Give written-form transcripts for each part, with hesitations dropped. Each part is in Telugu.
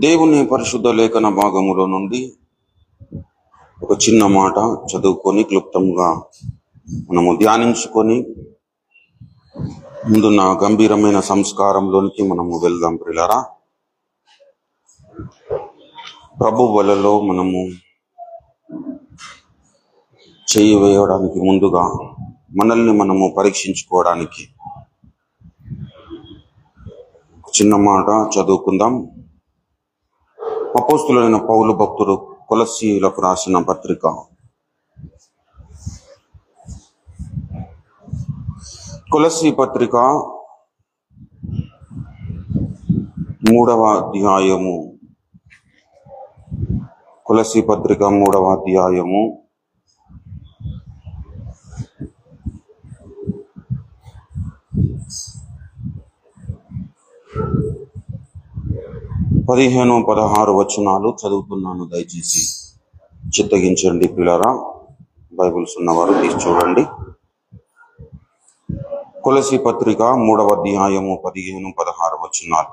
దేవుని పరిశుద్ధ లేఖన భాగములో నుండి ఒక చిన్న మాట చదువుకొని క్లుప్తంగా మనము ధ్యానించుకొని ముందున్న గంభీరమైన సంస్కారంలోనికి మనము వెళ్దాం. ప్రియులారా, ప్రభు వలలో మనము చేయి వేయడానికి ముందుగా మనల్ని మనము పరీక్షించుకోవడానికి చిన్న మాట చదువుకుందాం. అపోస్తులైన పౌలు భక్తుడు కొలస్సీయులకు రాసిన పత్రిక 3వ అధ్యాయము 15-16 వచనాలు చదువుతున్నాను. దయచేసి చిత్తగించండి పిల్లరా. బైబిల్స్ ఉన్నవారు తీసి చూడండి. కొలస్సీ పత్రిక 3వ అధ్యాయము 15-16 వచనాలు.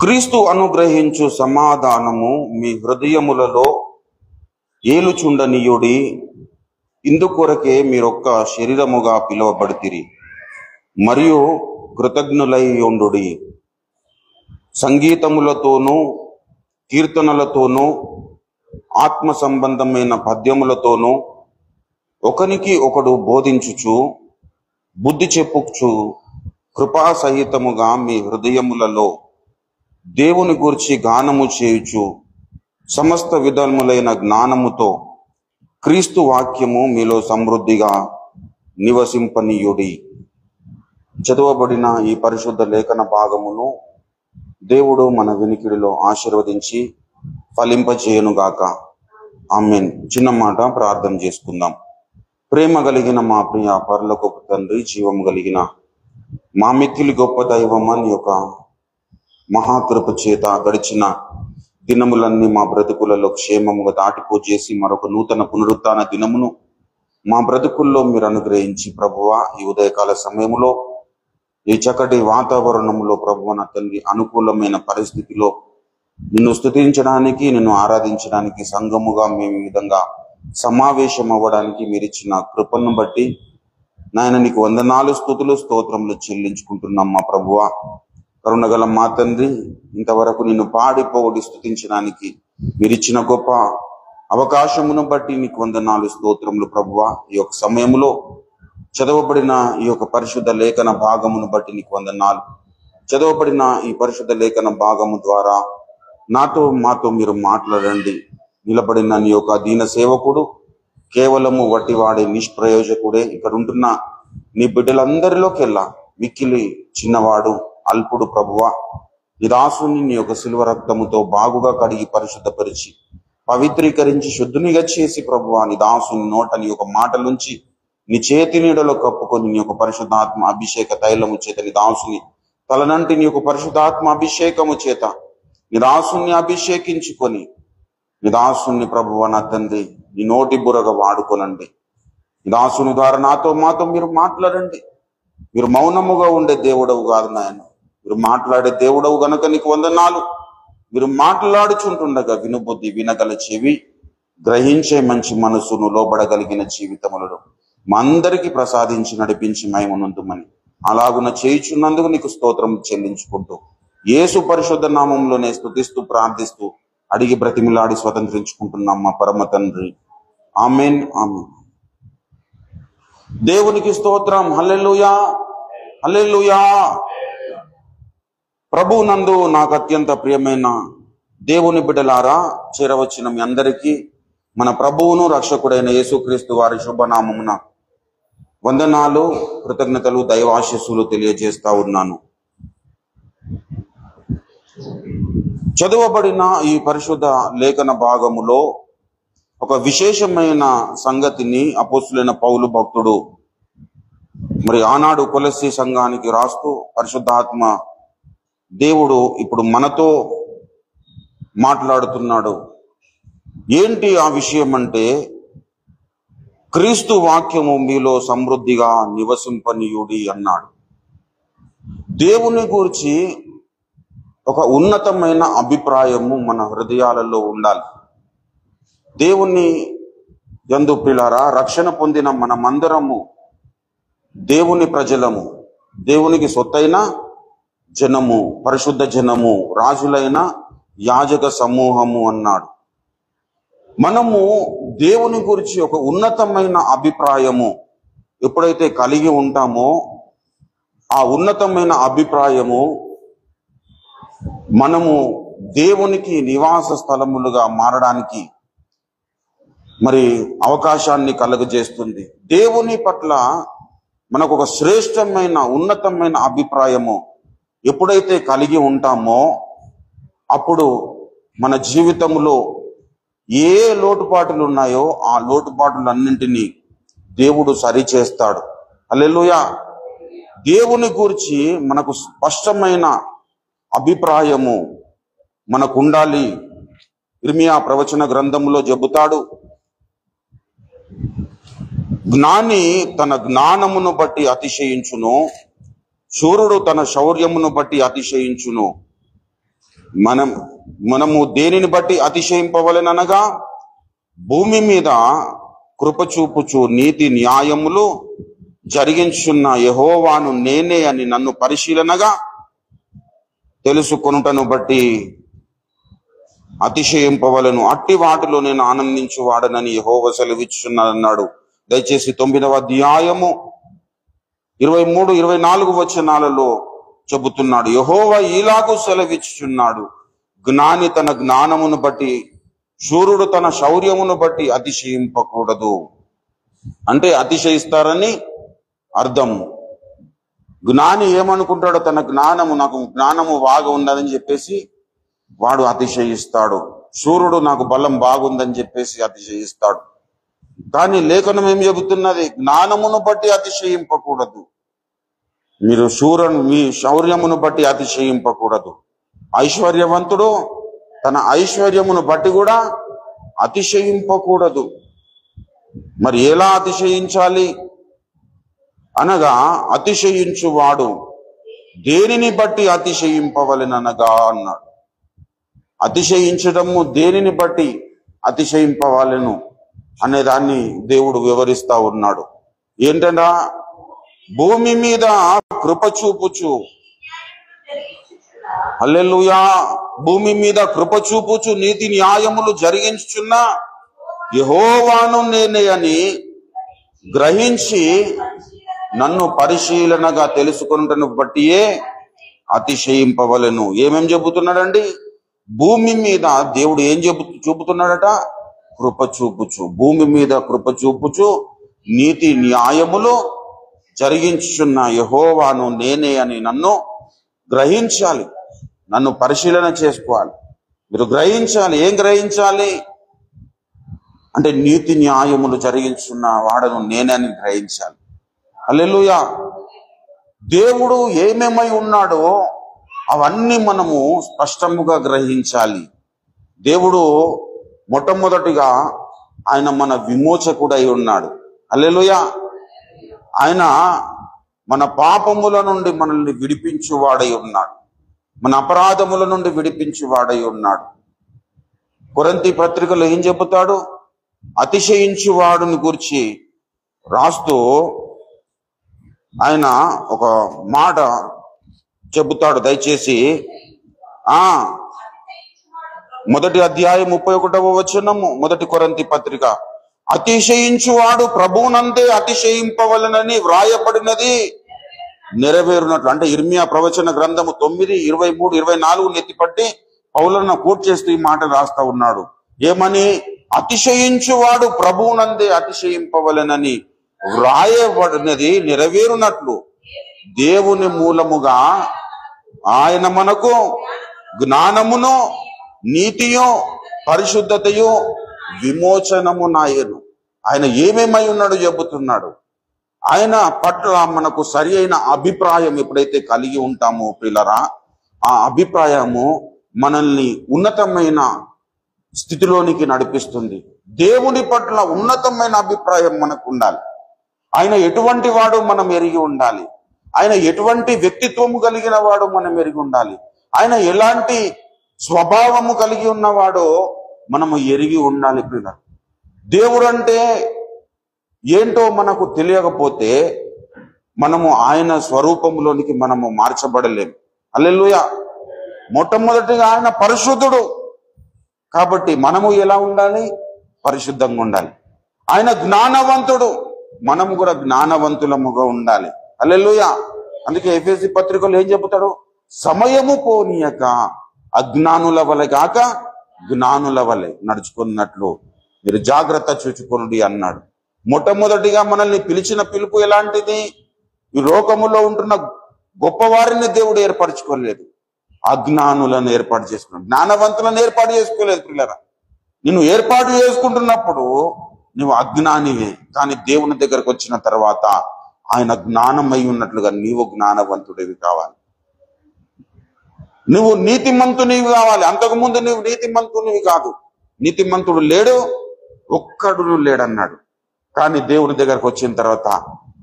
క్రీస్తు అనుగ్రహించు సమాధానము మీ హృదయములలో ఏలుచుండనీయుడి. ఇందుకొరకే మీరొక్క శరీరముగా పిలువబడితిరి మరియు కృతజ్ఞులై ఉండుడి. సంగీతములతోనూ కీర్తనలతోనూ ఆత్మ సంబంధమైన పద్యములతోనూ ఒకనికి ఒకడు బోధించుచు బుద్ధి చెప్పుచు కృపాసహితముగా మీ హృదయములలో దేవుని గూర్చి గానము చేయుచు సమస్త విధములైన జ్ఞానముతో క్రీస్తు వాక్యము మీలో సమృద్ధిగా నివసింపనీయుడి. చదవబడిన ఈ పరిశుద్ధ లేఖన భాగమును దేవుడు మన వినికిడిలో ఆశీర్వదించి ఫలింపజేయునుగాక. ఆమేన్. చిన్న మాట ప్రార్థన చేసుకుందాం. ప్రేమ కలిగిన మా ప్రియ పరలోకపు తండ్రి, జీవము కలిగిన మా మిక్కిలి గొప్ప దైవమా, నీ యొక్క మహాకృప చేత గడిచిన దినములన్నీ మా బ్రతుకులలో క్షేమముగా దాటిపోజేసి మరొక నూతన పునరుత్థాన దినమును మా బ్రతుకుల్లో మీరు అనుగ్రహించి ప్రభువా, ఈ ఉదయకాల సమయంలో ఈ చక్కటి వాతావరణంలో ప్రభువా నా తండ్రి అనుకూలమైన పరిస్థితిలో నిన్ను స్తుతించడానికి, నిన్ను ఆరాధించడానికి సంఘముగా మేము ఈ విధంగా సమావేశం అవ్వడానికి మీరు ఇచ్చిన కృపను బట్టి నాయన నీకు వందనాలు, స్తుతులు, స్తోత్రములు చెల్లించుకుంటున్నాం. మా ప్రభువా, కరుణగల మా తండ్రి, ఇంతవరకు నిన్ను పాడి పొగడి స్తుతించడానికి మీరు ఇచ్చిన గొప్ప అవకాశమును బట్టి నీకు వందనాలు, స్తోత్రములు. ప్రభువా, ఈ యొక్క సమయంలో చదవబడిన ఈ యొక్క పరిశుద్ధ లేఖన భాగమును బట్టి నీకు వందనాలు. చదవబడిన ఈ పరిశుద్ధ లేఖన భాగము ద్వారా మాతో మీరు మాట్లాడండి. నిలబడిన నీ యొక్క దీన సేవకుడు కేవలము వట్టివాడే నిష్ప్రయోజకుడే. ఇక్కడ ఉంటున్న నీ బిడ్డలందరిలోకెల్లా మిక్కిలి చిన్నవాడు, అల్పుడు ప్రభువా, నీ దాసుని నీ యొక్క శిలువ రక్తముతో బాగుగా కడిగి పరిశుద్ధపరిచి పవిత్రీకరించి శుద్ధునిగా చేసి ప్రభువా, నీ దాసుని నోట నీ యొక్క మాటలుంచి నీ చేతి నీడలో కప్పుకొని నీ యొక్క పరిశుద్ధాత్మ అభిషేక తైలము చేత నీ దాసుని తలనంటి నీ యొక్క పరిశుద్ధాత్మ అభిషేకము చేత నీ దాసుని అభిషేకించుకొని నీ దాసుని ప్రభువా నా తండ్రి నీ నోటి బుర్రగా వాడుకోనండి. నీ దాసుని ద్వారా మాతో మీరు మాట్లాడండి. మీరు మౌనముగా ఉండే దేవుడవు కాదు నాయన, మీరు మాట్లాడే దేవుడవు గనుక నీకు వందనాలు. మీరు మాట్లాడుచుంటుండగా వినుబుద్ధి, వినగల చెవి, గ్రహించే మంచి మనసును, లోబడగలిగిన జీవితములను మా అందరికీ ప్రసాదించి నడిపించి మహిమనందుమని అలాగున చేయుచున్నందుకు నీకు స్తోత్రం చెల్లించుకుంటూ యేసు పరిశుద్ధ నామంలోనే స్తుతిస్తూ ప్రార్థిస్తూ అడిగి బ్రతిమిలాడి స్వతంత్రించుకుంటున్నాం మా పరమ తండ్రి. ఆమేన్, ఆమేన్. దేవునికి స్తోత్రం. హల్లెలూయా, హల్లెలూయా. ప్రభు నందు నాకు అత్యంత ప్రియమైన దేవుని బిడ్డలారా, చేరవచ్చిన మీ అందరికీ మన ప్రభువును రక్షకుడైన యేసుక్రీస్తు వారి శుభనామమున వందనాలు, కృతజ్ఞతలు, దైవాశీస్సులు తెలియజేస్తా ఉన్నాను. చదవబడిన ఈ పరిశుద్ధ లేఖన భాగములో ఒక విశేషమైన సంగతిని అపోస్తులైన పౌలు భక్తుడు మరి ఆనాడు కొలస్సీ సంఘానికి రాస్తూ పరిశుద్ధాత్మ దేవుడు ఇప్పుడు మనతో మాట్లాడుతున్నాడు. ఏంటి ఆ విషయం అంటే, క్రీస్తు వాక్యము మీలో సమృద్ధిగా నివసింపనీయుడి అన్నాడు. దేవుని గురించి ఒక ఉన్నతమైన అభిప్రాయము మన హృదయాలలో ఉండాలి. దేవుని యందు ప్రియులారా, రక్షణ పొందిన మనమందరము దేవుని ప్రజలము, దేవునికి సొత్తైన జనము, పరిశుద్ధ జనము, రాజులైన యాజక సమూహము అన్నాడు. మనము దేవుని గురించి ఒక ఉన్నతమైన అభిప్రాయము ఎప్పుడైతే కలిగి ఉంటామో, ఆ ఉన్నతమైన అభిప్రాయము మనము దేవునికి నివాస స్థలములుగా మారడానికి మరి అవకాశాన్ని కలుగజేస్తుంది. దేవుని పట్ల మనకు ఒక శ్రేష్టమైన ఉన్నతమైన అభిప్రాయము ఎప్పుడైతే కలిగి ఉంటామో, అప్పుడు మన జీవితంలో ఏ లోటుపాట్లు ఉన్నాయో ఆ లోటుపాట్లన్నింటినీ దేవుడు సరిచేస్తాడు. హల్లెలూయా. దేవుని గురించి మనకు స్పష్టమైన అభిప్రాయము మనకు ఉండాలి. ఇర్మియా ప్రవచన గ్రంథంలో చెబుతాడు, జ్ఞాని తన జ్ఞానమును బట్టి అతిశయించును, శూరుడు తన శౌర్యమును బట్టి అతిశయించును. మనము దేనిని బట్టి అతిశయింపవలెననగా, భూమి మీద కృపచూపుచు నీతి న్యాయములు జరిగించున్న యెహోవాను నేనే అని నన్ను పరిశీలనగా తెలుసుకొనుటను బట్టి అతిశయింపవలను. అట్టి వాటిలో నేను ఆనందించువాడనని యెహోవా సెలవిచ్చుచున్నాడన్నాడు. దయచేసి 9వ అధ్యాయము 23, 24 వచనాలలో చెబుతున్నాడు. యెహోవా ఇలాగూ సెలవిచ్చుచున్నాడు, జ్ఞాని తన జ్ఞానమును బట్టి, శూరుడు తన శౌర్యమును బట్టి అతిశయింపకూడదు. అంటే అతిశయిస్తారని అర్థం. జ్ఞాని ఏమనుకుంటాడో, తన నాకు జ్ఞానము బాగా ఉన్నదని చెప్పేసి వాడు అతిశయిస్తాడు. శూరుడు నాకు బలం బాగుందని చెప్పేసి అతిశయిస్తాడు. కానీ లేఖనం ఏం చెబుతున్నది? జ్ఞానమును బట్టి అతిశయింపకూడదు. మీ శౌర్యమును బట్టి అతిశయింపకూడదు. ఐశ్వర్యవంతుడు తన ఐశ్వర్యమును బట్టి కూడా అతిశయింపకూడదు. మరి ఎలా అతిశయించాలి అనగా, అతిశయించువాడు దేనిని బట్టి అతిశయింపవలెననగా అన్నాడు. అతిశయించడము దేనిని బట్టి అతిశయింపవలెను అనేదాన్ని దేవుడు వివరిస్తా ఉన్నాడు. ఏంటంటే, భూమి మీద కృప చూపుచు, హల్లెలూయా, భూమి మీద కృప చూపుచు నీతి న్యాయములు జరిగించుచున్న యెహోవాను నేనే అని గ్రహించి నన్ను పరిశీలనగా తెలుసుకొనుటను బట్టియే అతిశయింపవలెను. ఏమేం చెబుతున్నాడండి? భూమి మీద దేవుడు ఏం చూపుతున్నాడట? కృప చూపుచు, భూమి మీద కృప చూపుచు నీతి న్యాయములు జరిగించుచున్న యెహోవాను నేనే అని నన్ను గ్రహించాలి, నన్ను పరిశీలన చేసుకోవాలి. మీరు గ్రహించాలి. ఏం గ్రహించాలి అంటే, నీతి న్యాయములు జరిగించున్న వాడను నేనే అని గ్రహించాలి. హల్లెలూయా. దేవుడు ఏమేమై ఉన్నాడో అవన్నీ మనము స్పష్టముగా గ్రహించాలి. దేవుడు మొట్టమొదటిగా ఆయన మన విమోచకుడై ఉన్నాడు. హల్లెలూయా. ఆయన మన పాపముల నుండి మనల్ని విడిపించువాడై ఉన్నాడు, మన అపరాధముల నుండి విడిపించువాడై ఉన్నాడు. కొరింథీ పత్రికలో ఏం చెబుతాడు? అతిశయించువాడుని గురించి రాస్తూ ఆయన ఒక మాట చెబుతాడు. దయచేసి 1వ అధ్యాయం 31వ వచనము, 1 కొరింథీ పత్రిక. అతిశయించువాడు ప్రభువునందే అతిశయింపవలనని వ్రాయబడినది నెరవేరునట్లు. అంటే ఇర్మియా ప్రవచన గ్రంథము 9, 23, 24 ఎత్తిపట్టి పౌలను కోట్ చేస్తూ ఈ మాట రాస్తా ఉన్నాడు. ఏమని? అతిశయించువాడు ప్రభువునందే అతిశయింపవలనని వ్రాయబడినది నెరవేరునట్లు దేవుని మూలముగా ఆయన మనకు జ్ఞానమును, నీతియు, పరిశుద్ధతయు, విమోచనము నాయను. ఆయన ఏమేమై ఉన్నాడో చెబుతున్నాడు. ఆయన పట్ల మనకు సరి అయిన అభిప్రాయం ఎప్పుడైతే కలిగి ఉంటామో ప్రియులారా, ఆ అభిప్రాయము మనల్ని ఉన్నతమైన స్థితిలోనికి నడిపిస్తుంది. దేవుని పట్ల ఉన్నతమైన అభిప్రాయం మనకు ఉండాలి. ఆయన ఎటువంటి వాడు మనం ఎరిగి ఉండాలి. ఆయన ఎటువంటి వ్యక్తిత్వము కలిగిన వాడు మనం ఎరిగి ఉండాలి. ఆయన ఎలాంటి స్వభావము కలిగి ఉన్నవాడో మనము ఎరిగి ఉండాలి పిల్లలు. దేవుడు అంటే ఏంటో మనకు తెలియకపోతే మనము ఆయన స్వరూపంలోనికి మనము మార్చబడలేము. హల్లెలూయా. మొట్టమొదటిగా ఆయన పరిశుద్ధుడు కాబట్టి మనము ఎలా ఉండాలి? పరిశుద్ధంగా ఉండాలి. ఆయన జ్ఞానవంతుడు, మనము కూడా జ్ఞానవంతులముగా ఉండాలి. హల్లెలూయా. అందుకే ఎఫెసీ పత్రికలో ఏం చెబుతాడు? సమయము పోనీయక అజ్ఞానుల వలె కాక జ్ఞానుల వలె నడుచుకున్నట్లు మీరు జాగ్రత్త చూచుకోండి అన్నాడు. మొట్టమొదటిగా మనల్ని పిలిచిన పిలుపు ఎలాంటిది? ఈ లోకములో ఉంటున్న గొప్పవారిని దేవుడు ఏర్పరచుకోలేదు, అజ్ఞానులను ఏర్పాటు చేసుకున్నాడు, జ్ఞానవంతులను ఏర్పాటు చేసుకోలేదు. పిల్లరా, నిన్ను ఏర్పాటు చేసుకుంటున్నప్పుడు నువ్వు అజ్ఞానివే, కానీ దేవుని దగ్గరకు వచ్చిన తర్వాత ఆయన జ్ఞానమై ఉన్నట్లుగా నీవు జ్ఞానవంతుడివి కావాలి. నువ్వు నీతిమంతునివి కావాలి. అంతకుముందు నువ్వు నీతిమంతునివి కాదు. నీతిమంతుడు లేడు, ఒక్కడును లేడన్నాడు. కానీ దేవుని దగ్గరకు వచ్చిన తర్వాత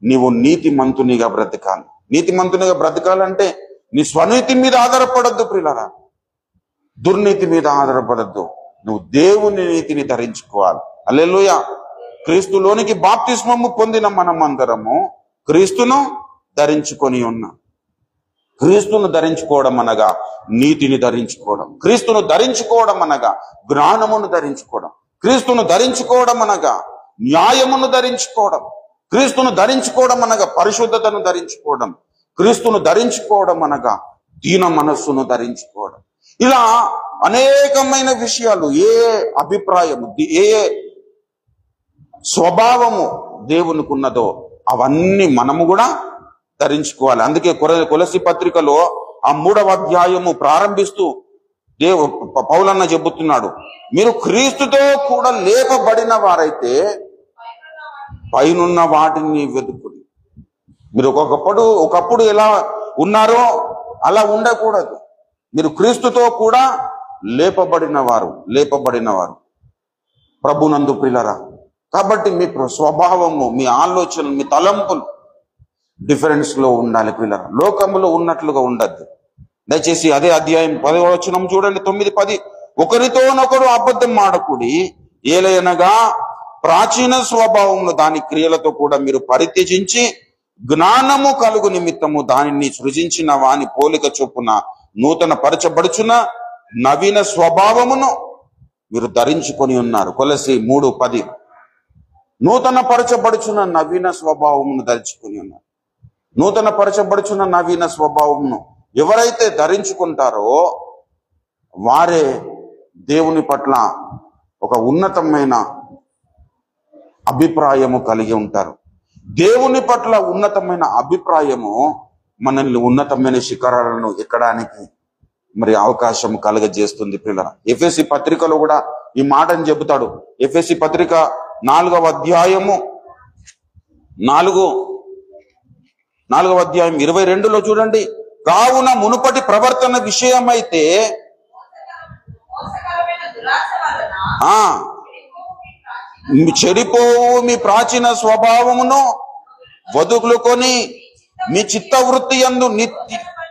నీవు నీతిమంతునిగా బ్రతకాలి. నీతిమంతునిగా బ్రతకాలంటే నీ స్వనీతి మీద ఆధారపడద్దు ప్రియులారా, దుర్నీతి మీద ఆధారపడద్దు. నువ్వు దేవుని నీతిని ధరించుకోవాలి. హల్లెలూయా. క్రీస్తులోనికి బాప్తిస్మము పొందిన మనమందరము క్రీస్తును ధరించుకొని ఉన్నాం. క్రీస్తును ధరించుకోవడం అనగా నీతిని ధరించుకోవడం, క్రీస్తును ధరించుకోవడం అనగా జ్ఞానమును ధరించుకోవడం, క్రీస్తును ధరించుకోవడం అనగా న్యాయమును ధరించుకోవడం, క్రీస్తును ధరించుకోవడం అనగా పరిశుద్ధతను ధరించుకోవడం, క్రీస్తును ధరించుకోవడం అనగా దీన మనస్సును ధరించుకోవడం. ఇలా అనేకమైన విషయాలు, ఏ అభిప్రాయము, ఏ స్వభావము దేవునికి ఉన్నదో అవన్నీ మనము కూడా ధరించుకోవాలి. అందుకే కొలసి పత్రికలో ఆ 3వ అధ్యాయము ప్రారంభిస్తూ పౌలన్న చెబుతున్నాడు, మీరు క్రీస్తుతో కూడా లేపబడిన వారైతే పైనున్న వాటిని వెతుకుడి. మీరు ఒకప్పుడు ఎలా ఉన్నారో అలా ఉండకూడదు. మీరు క్రీస్తుతో కూడా లేపబడిన వారు ప్రభునందు ప్రియులారా. కాబట్టి మీ స్వభావము, మీ ఆలోచనలు, మీ తలంపులు డిఫరెన్స్ లో ఉండాలి ప్రియులారా. లోకములో ఉన్నట్లుగా ఉండద్దు. దయచేసి అదే అధ్యాయం 10వ వచనం చూడండి, 9, 10. ఒకరితోనొకరు అబద్ధం ఆడకుడి, ఏలయనగా ప్రాచీన స్వభావమును దాని క్రియలతో కూడా మీరు పరిత్యజించి జ్ఞానము కలుగు నిమిత్తము దానిని సృజించిన వాని పోలిక చొప్పున నూతన పరచబడుచున్న నవీన స్వభావమును మీరు ధరించుకొని ఉన్నారు. కొలసి 3:10. నూతన పరచబడుచున్న నవీన స్వభావమును ధరించుకొని ఉన్నారు. నూతన పరచబడుచున్న నవీన స్వభావమును ఎవరైతే ధరించుకుంటారో వారే దేవుని పట్ల ఒక ఉన్నతమైన అభిప్రాయము కలిగి ఉంటారు. దేవుని పట్ల ఉన్నతమైన అభిప్రాయము మనల్ని ఉన్నతమైన శిఖరాలను ఎక్కడానికి మరి అవకాశం కలగజేస్తుంది పిల్లల. ఎఫెసీ పత్రికలో కూడా ఈ మాటను చెబుతాడు. ఎఫెసీ పత్రిక 4వ అధ్యాయము 22లో చూడండి. కావున మునుపటి ప్రవర్తన విషయమైతే చెడిపోవు మీ ప్రాచీన స్వభావమును వదులుకొని మీ చిత్తవృత్తి యందు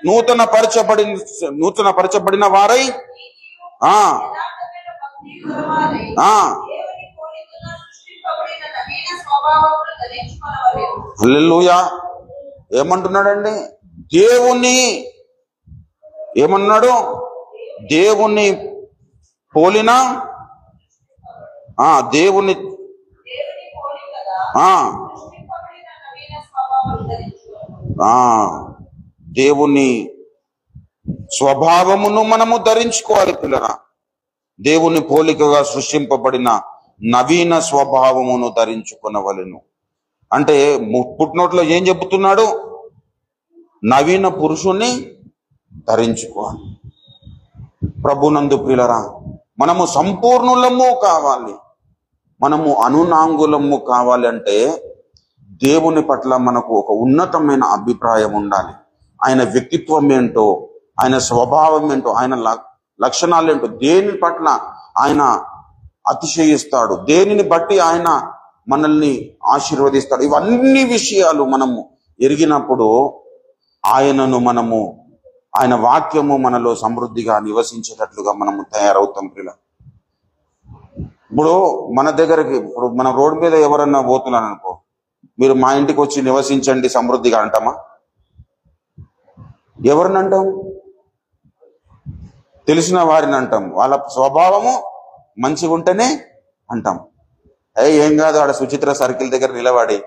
నూతన పరచబడిన వారై హల్లెలూయా. ఏమంటున్నాడండి? ఏమన్నాడు? దేవుణ్ణి పోలిన దేవుని దేవుని స్వభావమును మనము ధరించుకోవాలి పిల్లరా. దేవుని పోలికగా సృష్టింపబడిన నవీన స్వభావమును ధరించుకొనవలెను. అంటే పుట్టినోట్లో ఏం చెబుతున్నాడు? నవీన పురుషుణ్ణి ధరించుకోవాలి. ప్రభునందు ప్రియులరా, మనము సంపూర్ణులము కావాలి, మనము అనునాంగులము కావాలి అంటే దేవుని పట్ల మనకు ఒక ఉన్నతమైన అభిప్రాయం ఉండాలి. ఆయన వ్యక్తిత్వం ఏంటో, ఆయన స్వభావం ఏంటో, ఆయన లక్షణాలు ఏంటో, దేని పట్ల ఆయన అతిశయిస్తాడు, దేనిని బట్టి ఆయన మనల్ని ఆశీర్వదిస్తాడు, ఇవన్నీ విషయాలు మనము ఎరిగినప్పుడు ఆయనను మనము ఆయన వాక్యము మనలో సమృద్ధిగా నివసించేటట్లుగా మనము తయారవుతాం ప్రియుల. ఇప్పుడు మన దగ్గరకి ఇప్పుడు మన రోడ్డు మీద ఎవరన్నా పోతున్నాను అనుకో, మీరు మా ఇంటికి వచ్చి నివసించండి సమృద్ధిగా అంటామా? ఎవరిని అంటాం? తెలిసిన వారిని అంటాం. వాళ్ళ స్వభావము మంచిగా ఉంటేనే అంటాం. ఏం కాదు, ఆడ సుచిత్ర సర్కిల్ దగ్గర నిలబడి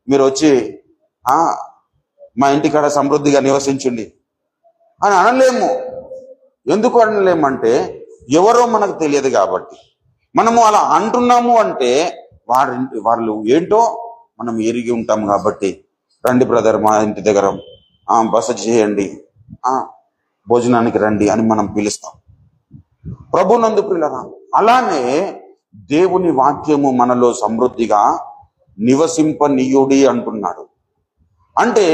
మీరు వచ్చి మా ఇంటికాడ సమృద్ధిగా నివసించండి అని అనలేము. ఎందుకు అనలేమంటే ఎవరో మనకు తెలియదు కాబట్టి. మనము అలా అంటున్నాము అంటే వాళ్ళు ఏంటో మనం ఎరిగి ఉంటాం కాబట్టి, రండి బ్రదర్ మా ఇంటి దగ్గర బస చేయండి, భోజనానికి రండి అని మనం పిలుస్తాం. ప్రభునందు ప్రియులారా, అలానే దేవుని వాక్యము మనలో సమృద్ధిగా నివసింపనీయుడి అంటున్నాడు. అంటే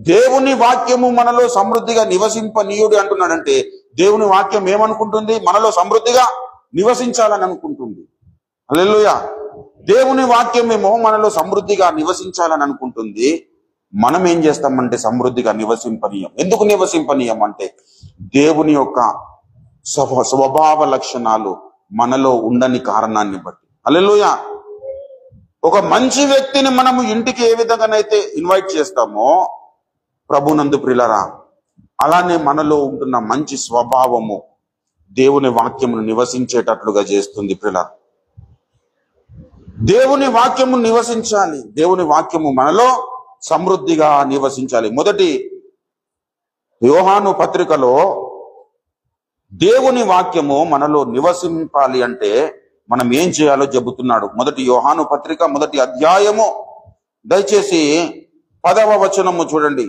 దేవుని వాక్యము మనలో సమృద్ధిగా నివసింపనీయుడి అంటున్నాడంటే దేవుని వాక్యం ఏమనుకుంటుంది? మనలో సమృద్ధిగా నివసించాలని అనుకుంటుంది. హల్లెలూయా. దేవుని వాక్యమేమో మనలో సమృద్ధిగా నివసించాలని అనుకుంటుంది. మనం ఏం చేస్తామంటే సమృద్ధిగా నివసింపనీయం. ఎందుకు నివసింపనీయం అంటే దేవుని యొక్క స్వభావ లక్షణాలు మనలో ఉండని కారణాన్ని బట్టి. హల్లెలూయా. ఒక మంచి వ్యక్తిని మనము ఇంటికి ఏ విధంగానైతే ఇన్వైట్ చేస్తామో ప్రభునందు ప్రియులారా, అలానే మనలో ఉంటున్న మంచి స్వభావము దేవుని వాక్యమును నివసించేటట్లుగా చేస్తుంది ప్రియులారా. దేవుని వాక్యము నివసించాలి. దేవుని వాక్యము మనలో సమృద్ధిగా నివసించాలి. మొదటి యోహాను పత్రికలో దేవుని వాక్యము మనలో నివసింపాలి అంటే మనం ఏం చేయాలో చెబుతున్నాడు. మొదటి యోహాను పత్రిక 1వ అధ్యాయము దయచేసి 10వ వచనము చూడండి.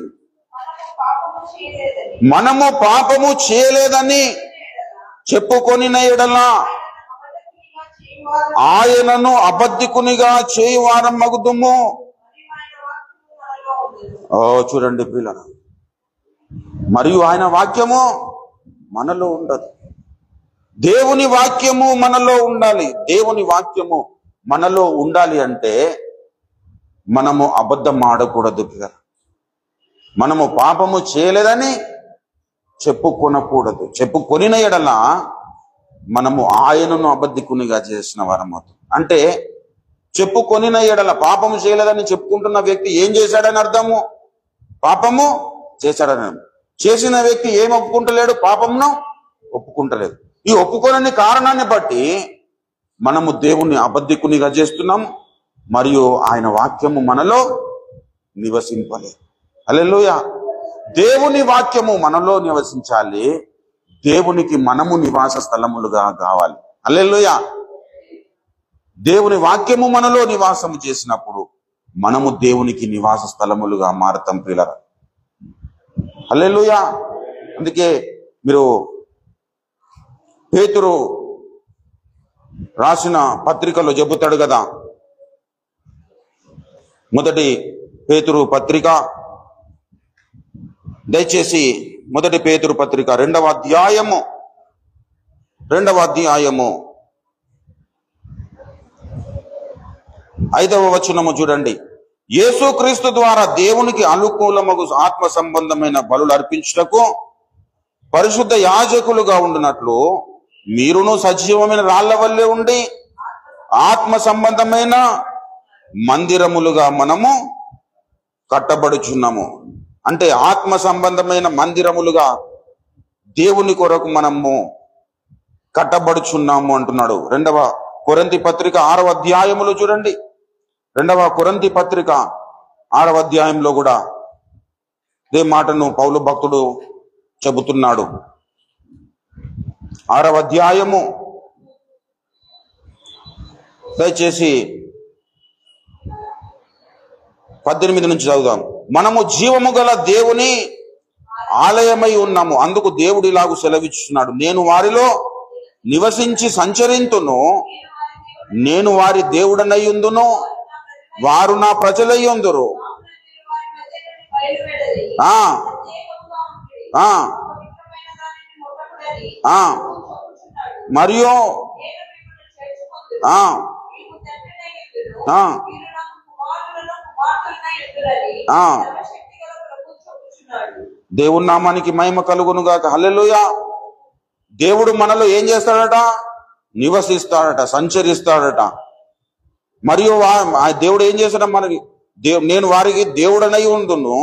మనము పాపము చేయలేదని చెప్పుకొనిన ఎడల ఆయనను అబద్ధికునిగా చేయువారం మగుదుము. చూడండి ప్రియులారా, మరియు ఆయన వాక్యము మనలో ఉండదు. దేవుని వాక్యము మనలో ఉండాలి. దేవుని వాక్యము మనలో ఉండాలి అంటే మనము అబద్ధం ఆడకూడదు ప్రియులారా. మనము పాపము చేయలేదని చెప్పుకొనకూడదు. చెప్పుకొనిన ఎడల మనము ఆయనను అబద్ధికునిగా చేసిన వారమవుతాం. అంటే చెప్పుకొనిన ఎడల పాపము చేయలేదని చెప్పుకుంటున్న వ్యక్తి ఏం చేశాడని అర్థము? పాపము చేశాడని. చేసిన వ్యక్తి ఏం ఒప్పుకుంటలేడు? పాపమును ఒప్పుకుంటలేదు. ఈ ఒప్పుకోనని కారణాన్ని బట్టి మనము దేవుణ్ణి అబద్ధికునిగా చేస్తున్నాం, మరియు ఆయన వాక్యము మనలో నివసింపలేదు. హల్లెలూయా. దేవుని వాక్యము మనలో నివసించాలి. దేవునికి మనము నివాస స్థలములుగా కావాలి. హల్లెలూయా. దేవుని వాక్యము మనలో నివాసము చేసినప్పుడు మనము దేవునికి నివాస స్థలములుగా మారతాం ప్రియులారా. హల్లెలూయా. అందుకే మీరు పేతురు రాసిన పత్రికలో చెబుతాడు కదా, మొదటి పేతురు పత్రిక దయచేసి మొదటి పేతురు పత్రిక 2వ అధ్యాయము 5వ వచనము చూడండి. యేసుక్రీస్తు ద్వారా దేవునికి అనుకూలమగు ఆత్మ సంబంధమైన బలులు అర్పించుటకు పరిశుద్ధ యాజకులుగా ఉండునట్లు మీరును సజీవమైన రాళ్ల వల్లే ఉండి ఆత్మ సంబంధమైన మందిరములుగా మనము కట్టబడుచున్నాము. అంటే ఆత్మ సంబంధమైన మందిరములుగా దేవుని కొరకు మనము కట్టబడుచున్నాము అంటున్నాడు. 2వ కొరింథీ పత్రిక 6వ అధ్యాయములో చూడండి. 2వ కొరింథీ పత్రిక 6వ అధ్యాయంలో కూడా ఇదే మాటను పౌలు భక్తుడు చెబుతున్నాడు. 6వ అధ్యాయము దయచేసి 18 నుంచి చదువుదాం. మనము జీవము గల దేవుని ఆలయమై ఉన్నాము, అందుకు దేవుడు ఇలాగు సెలవిచ్చున్నాడు, నేను వారిలో నివసించి సంచరింతును, నేను వారి దేవుడనయ్యుందును, వారు నా ప్రజలయ్యుందురు. మరియు దేవుని నామానికి మహిమ కలుగును గాక. హల్లెలూయా. దేవుడు మనలో ఏం చేస్తాడట? నివసిస్తాడట, సంచరిస్తాడట. మరియు ఆ దేవుడు ఏం చేస్తాడ? మనకి నేను వారికి దేవుడనై ఉందును,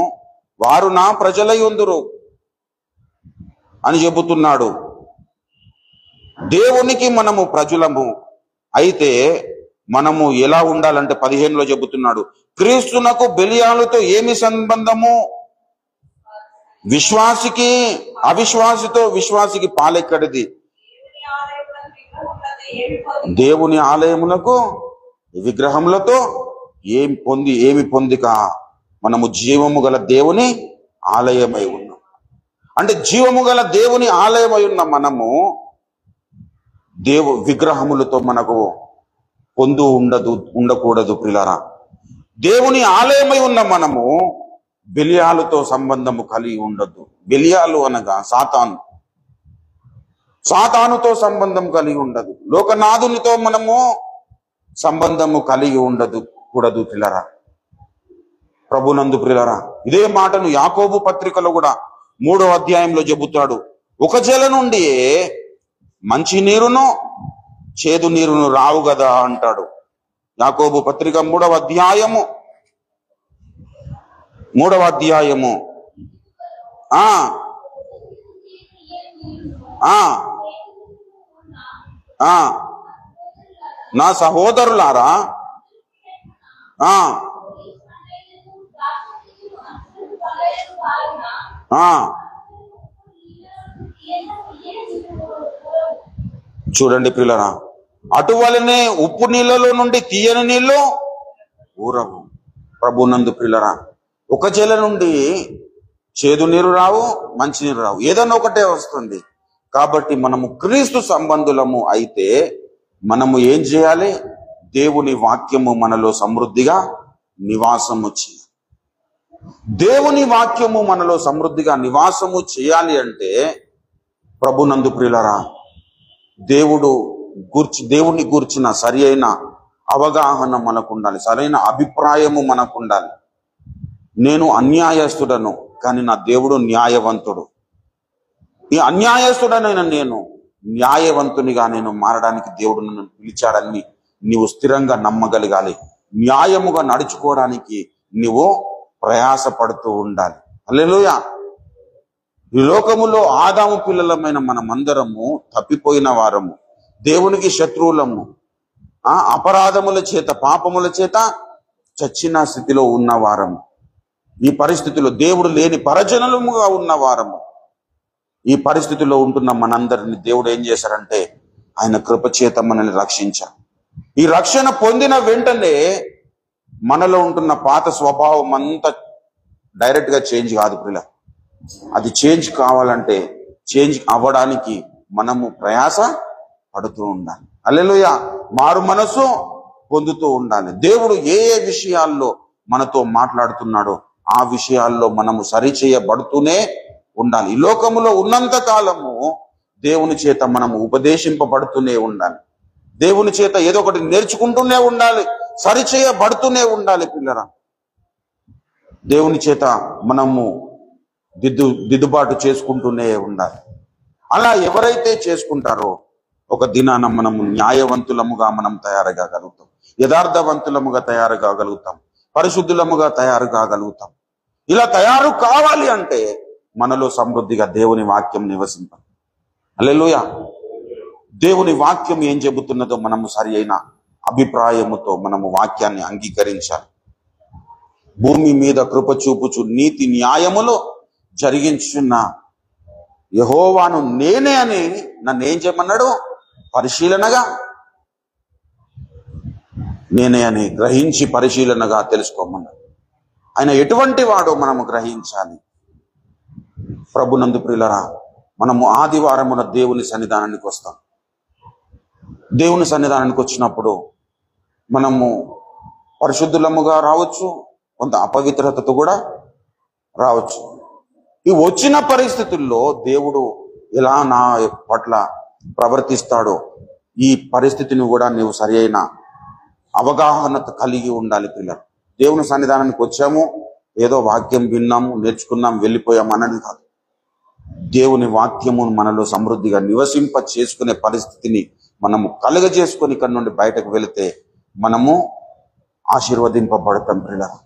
వారు నా ప్రజలై ఉందురు అని చెబుతున్నాడు. దేవునికి మనము ప్రజలము అయితే మనము ఎలా ఉండాలంటే 15లో చెబుతున్నాడు, క్రీస్తునకు బెలియాలతో ఏమి సంబంధము? విశ్వాసికి అవిశ్వాసితో విశ్వాసికి పాలెక్కడిది? దేవుని ఆలయములకు విగ్రహములతో ఏమి పొందిక? మనము జీవము గల దేవుని ఆలయమై ఉన్నాం. అంటే జీవము గల దేవుని ఆలయమై ఉన్న మనము విగ్రహములతో మనకు ఉండకూడదు ప్రియులారా. దేవుని ఆలయమై ఉన్న మనము బెలియాలతో సంబంధము కలిగి ఉండదు. బెలియాలు అనగా సాతానుతో సంబంధం కలిగి ఉండదు. లోకనాథునితో మనము సంబంధము కలిగి కూడదు ప్రియులారా. ప్రభునందు ప్రియులారా, ఇదే మాటను యాకోబు పత్రికలో కూడా 3వ అధ్యాయంలో చెబుతాడు. ఒక జల నుండి మంచి నీరును చేదు నీరును రావు కదా అంటాడు. యాకోబు పత్రిక 3వ అధ్యాయము నా సహోదరులారా, చూడండి ప్రియులారా, అటువలనే ఉప్పు నీళ్ళలో నుండి తీయని నీళ్ళు ఊరవు. ప్రభునందు ప్రియులారా, ఒక జల నుండి చేదు నీరు రావు, మంచి నీరు రావు, ఏదన్నా ఒకటే వస్తుంది. కాబట్టి మనము క్రీస్తు సంబంధులము అయితే మనము ఏం చేయాలి? దేవుని వాక్యము మనలో సమృద్ధిగా నివాసము చేయాలి. దేవుని వాక్యము మనలో సమృద్ధిగా నివాసము చేయాలి అంటే ప్రభునందు ప్రియులారా, దేవుని గూర్చిన సరి అయిన అవగాహన మనకు ఉండాలి, సరైన అభిప్రాయము మనకు ఉండాలి. నేను అన్యాయస్తుడను, కానీ నా దేవుడు న్యాయవంతుడు. ఈ అన్యాయస్తుడనైన నేను న్యాయవంతునిగా మారడానికి దేవుడు నన్ను పిలిచాడని నీవు స్థిరంగా నమ్మగలగాలి. న్యాయముగా నడుచుకోవడానికి నీవు ప్రయాసపడుతూ ఉండాలి. హల్లెలూయా. ఈ లోకములో ఆదాము పిల్లలమైన మనమందరము తప్పిపోయిన వారము, దేవునికి శత్రువులము, అపరాధముల చేత పాపముల చేత చచ్చిన స్థితిలో ఉన్న వారము. ఈ పరిస్థితిలో దేవుడు లేని పరజనులముగా ఉన్న వారము. ఈ పరిస్థితిలో ఉంటున్న మనందరిని దేవుడు ఏం చేశారంటే ఆయన కృపచేత మనల్ని రక్షించారు. ఈ రక్షణ పొందిన వెంటనే మనలో ఉంటున్న పాత స్వభావం అంతా డైరెక్ట్ గా చేంజ్ కాదు ప్రియుల. అది చేంజ్ కావాలంటే చేంజ్ అవ్వడానికి మనము ప్రయాస పడుతూ ఉండాలి. హల్లెలూయా. మారు మనసు పొందుతూ ఉండాలి. దేవుడు ఏ విషయాల్లో మనతో మాట్లాడుతున్నాడో ఆ విషయాల్లో మనము సరిచేయబడుతూనే ఉండాలి. ఈ లోకములో ఉన్నంత కాలము దేవుని చేత మనము ఉపదేశింపబడుతూనే ఉండాలి. దేవుని చేత ఏదో ఒకటి నేర్చుకుంటూనే ఉండాలి, సరిచేయబడుతూనే ఉండాలి పిల్లరా. దేవుని చేత మనము దిద్దుబాటు చేసుకుంటూనే ఉండాలి. అలా ఎవరైతే చేసుకుంటారో ఒక దినాన మనము న్యాయవంతులముగా మనం తయారు కాగలుగుతాం, యథార్థవంతులముగా తయారు కాగలుగుతాం, పరిశుద్ధులముగా తయారు కాగలుగుతాం. ఇలా తయారు కావాలి అంటే మనలో సమృద్ధిగా దేవుని వాక్యం నివసింపాలి. హల్లెలూయా. దేవుని వాక్యం ఏం చెబుతున్నదో మనము సరి అయిన అభిప్రాయముతో మనము వాక్యాన్ని అంగీకరించాలి. భూమి మీద కృప చూపుచు నీతి న్యాయములో జరిగించున్న యెహోవాను నేనే అని నన్ను ఏం చేయమన్నాడు? పరిశీలనగా నేనే అని గ్రహించి పరిశీలనగా తెలుసుకోమన్నాడు. ఆయన ఎటువంటి వాడో మనము గ్రహించాలి. ప్రభునందు ప్రియులరా, మనము ఆదివారమున దేవుని సన్నిధానానికి వస్తాం. దేవుని సన్నిధానానికి వచ్చినప్పుడు మనము పరిశుద్ధులముగా రావచ్చు, కొంత అపవిత్రతతో కూడా రావచ్చు. ఈ వచ్చిన పరిస్థితుల్లో దేవుడు ఎలా నా పట్ల ప్రవర్తిస్తాడో ఈ పరిస్థితిని కూడా నీవు సరి అయిన అవగాహన కలిగి ఉండాలి పిల్లలు. దేవుని సన్నిధానానికి వచ్చాము, ఏదో వాక్యం విన్నాము, నేర్చుకున్నాం, వెళ్ళిపోయాం అన్నది కాదు. దేవుని వాక్యమును మనలో సమృద్ధిగా నివసింప చేసుకునే పరిస్థితిని మనము కలుగజేసుకొని ఇక్కడ నుండి బయటకు వెళితే మనము ఆశీర్వదింపబడతాం ప్రియులారా.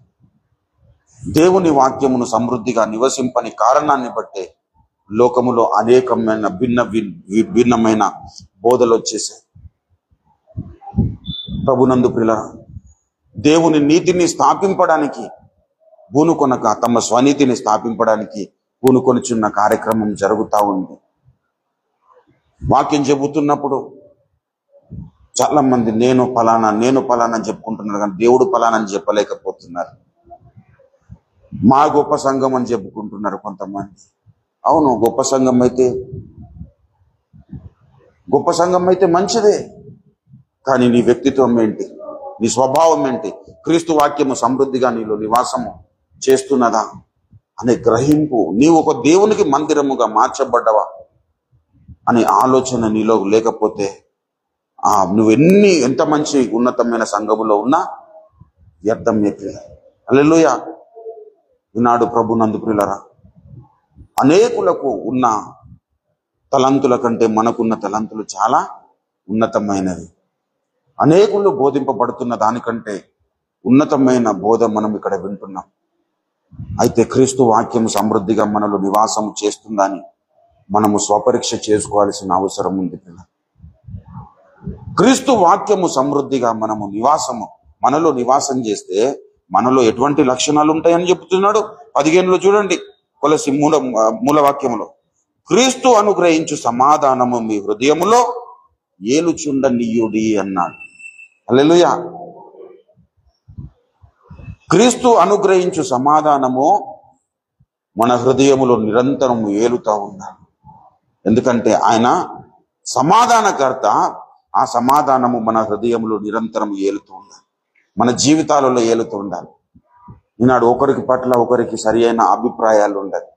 దేవుని వాక్యమును సమృద్ధిగా నివసింపని కారణాన్ని బట్టే లోకములో అనేకమైన భిన్నమైన బోధలు వచ్చేసాయి. ప్రభునందు ప్రియులారా, దేవుని నీతిని స్థాపింపడానికి పూనుకొనక తమ స్వనీతిని స్థాపింపడానికి పూనుకొనిచున్న కార్యక్రమం జరుగుతూ ఉంది. వాక్యం చెబుతున్నప్పుడు చాలా మంది నేను పలానా చెప్పుకుంటున్నారు, కానీ దేవుడు పలానా అని చెప్పలేకపోతున్నారు. మా గొప్ప సంఘం అని చెప్పుకుంటున్నారు కొంతమంది. అవును, గొప్ప సంఘం అయితే మంచిదే, కానీ నీ వ్యక్తిత్వం ఏంటి, నీ స్వభావం ఏంటి, క్రీస్తు వాక్యము సమృద్ధిగా నీలో నివాసము చేస్తున్నదా అనే గ్రహింపు, నీవు ఒక దేవునికి మందిరముగా మార్చబడ్డవా అనే ఆలోచన నీలో లేకపోతే నువ్వు ఎంత మంచి ఉన్నతమైన సంఘములో ఉన్నా వ్యర్థం ప్రియుల. హల్లెలూయా. ఈనాడు ప్రభునందు ప్రియులరా, అనేకులకు ఉన్న తలంతుల కంటే మనకున్న తలంతులు చాలా ఉన్నతమైనవి. అనేకులు బోధింపబడుతున్న దానికంటే ఉన్నతమైన బోధ మనం ఇక్కడ వింటున్నాం. అయితే క్రీస్తు వాక్యం సమృద్ధిగా మనలో నివాసం చేస్తుందని మనము స్వపరీక్ష చేసుకోవాల్సిన అవసరం ఉంది. క్రీస్తు వాక్యము సమృద్ధిగా మనలో నివాసం చేస్తే మనలో ఎటువంటి లక్షణాలు ఉంటాయని చెప్తున్నాడు 15లో చూడండి. కొలసి మూల వాక్యములో, క్రీస్తు అనుగ్రహించు సమాధానము మీ హృదయములో ఏలుచుండనీయుడి అన్నాడు. హల్లెలూయా. క్రీస్తు అనుగ్రహించు సమాధానము మన హృదయములో నిరంతరం ఏలుతా ఉన్నాడు. ఎందుకంటే ఆయన సమాధానకర్త. ఆ సమాధానము మన హృదయంలో నిరంతరం ఏలుతూ ఉండాలి, మన జీవితాలలో ఏలుతూ ఉండాలి. ఈనాడు ఒకరికి పట్ల ఒకరికి సరి అయిన అభిప్రాయాలు ఉండాలి,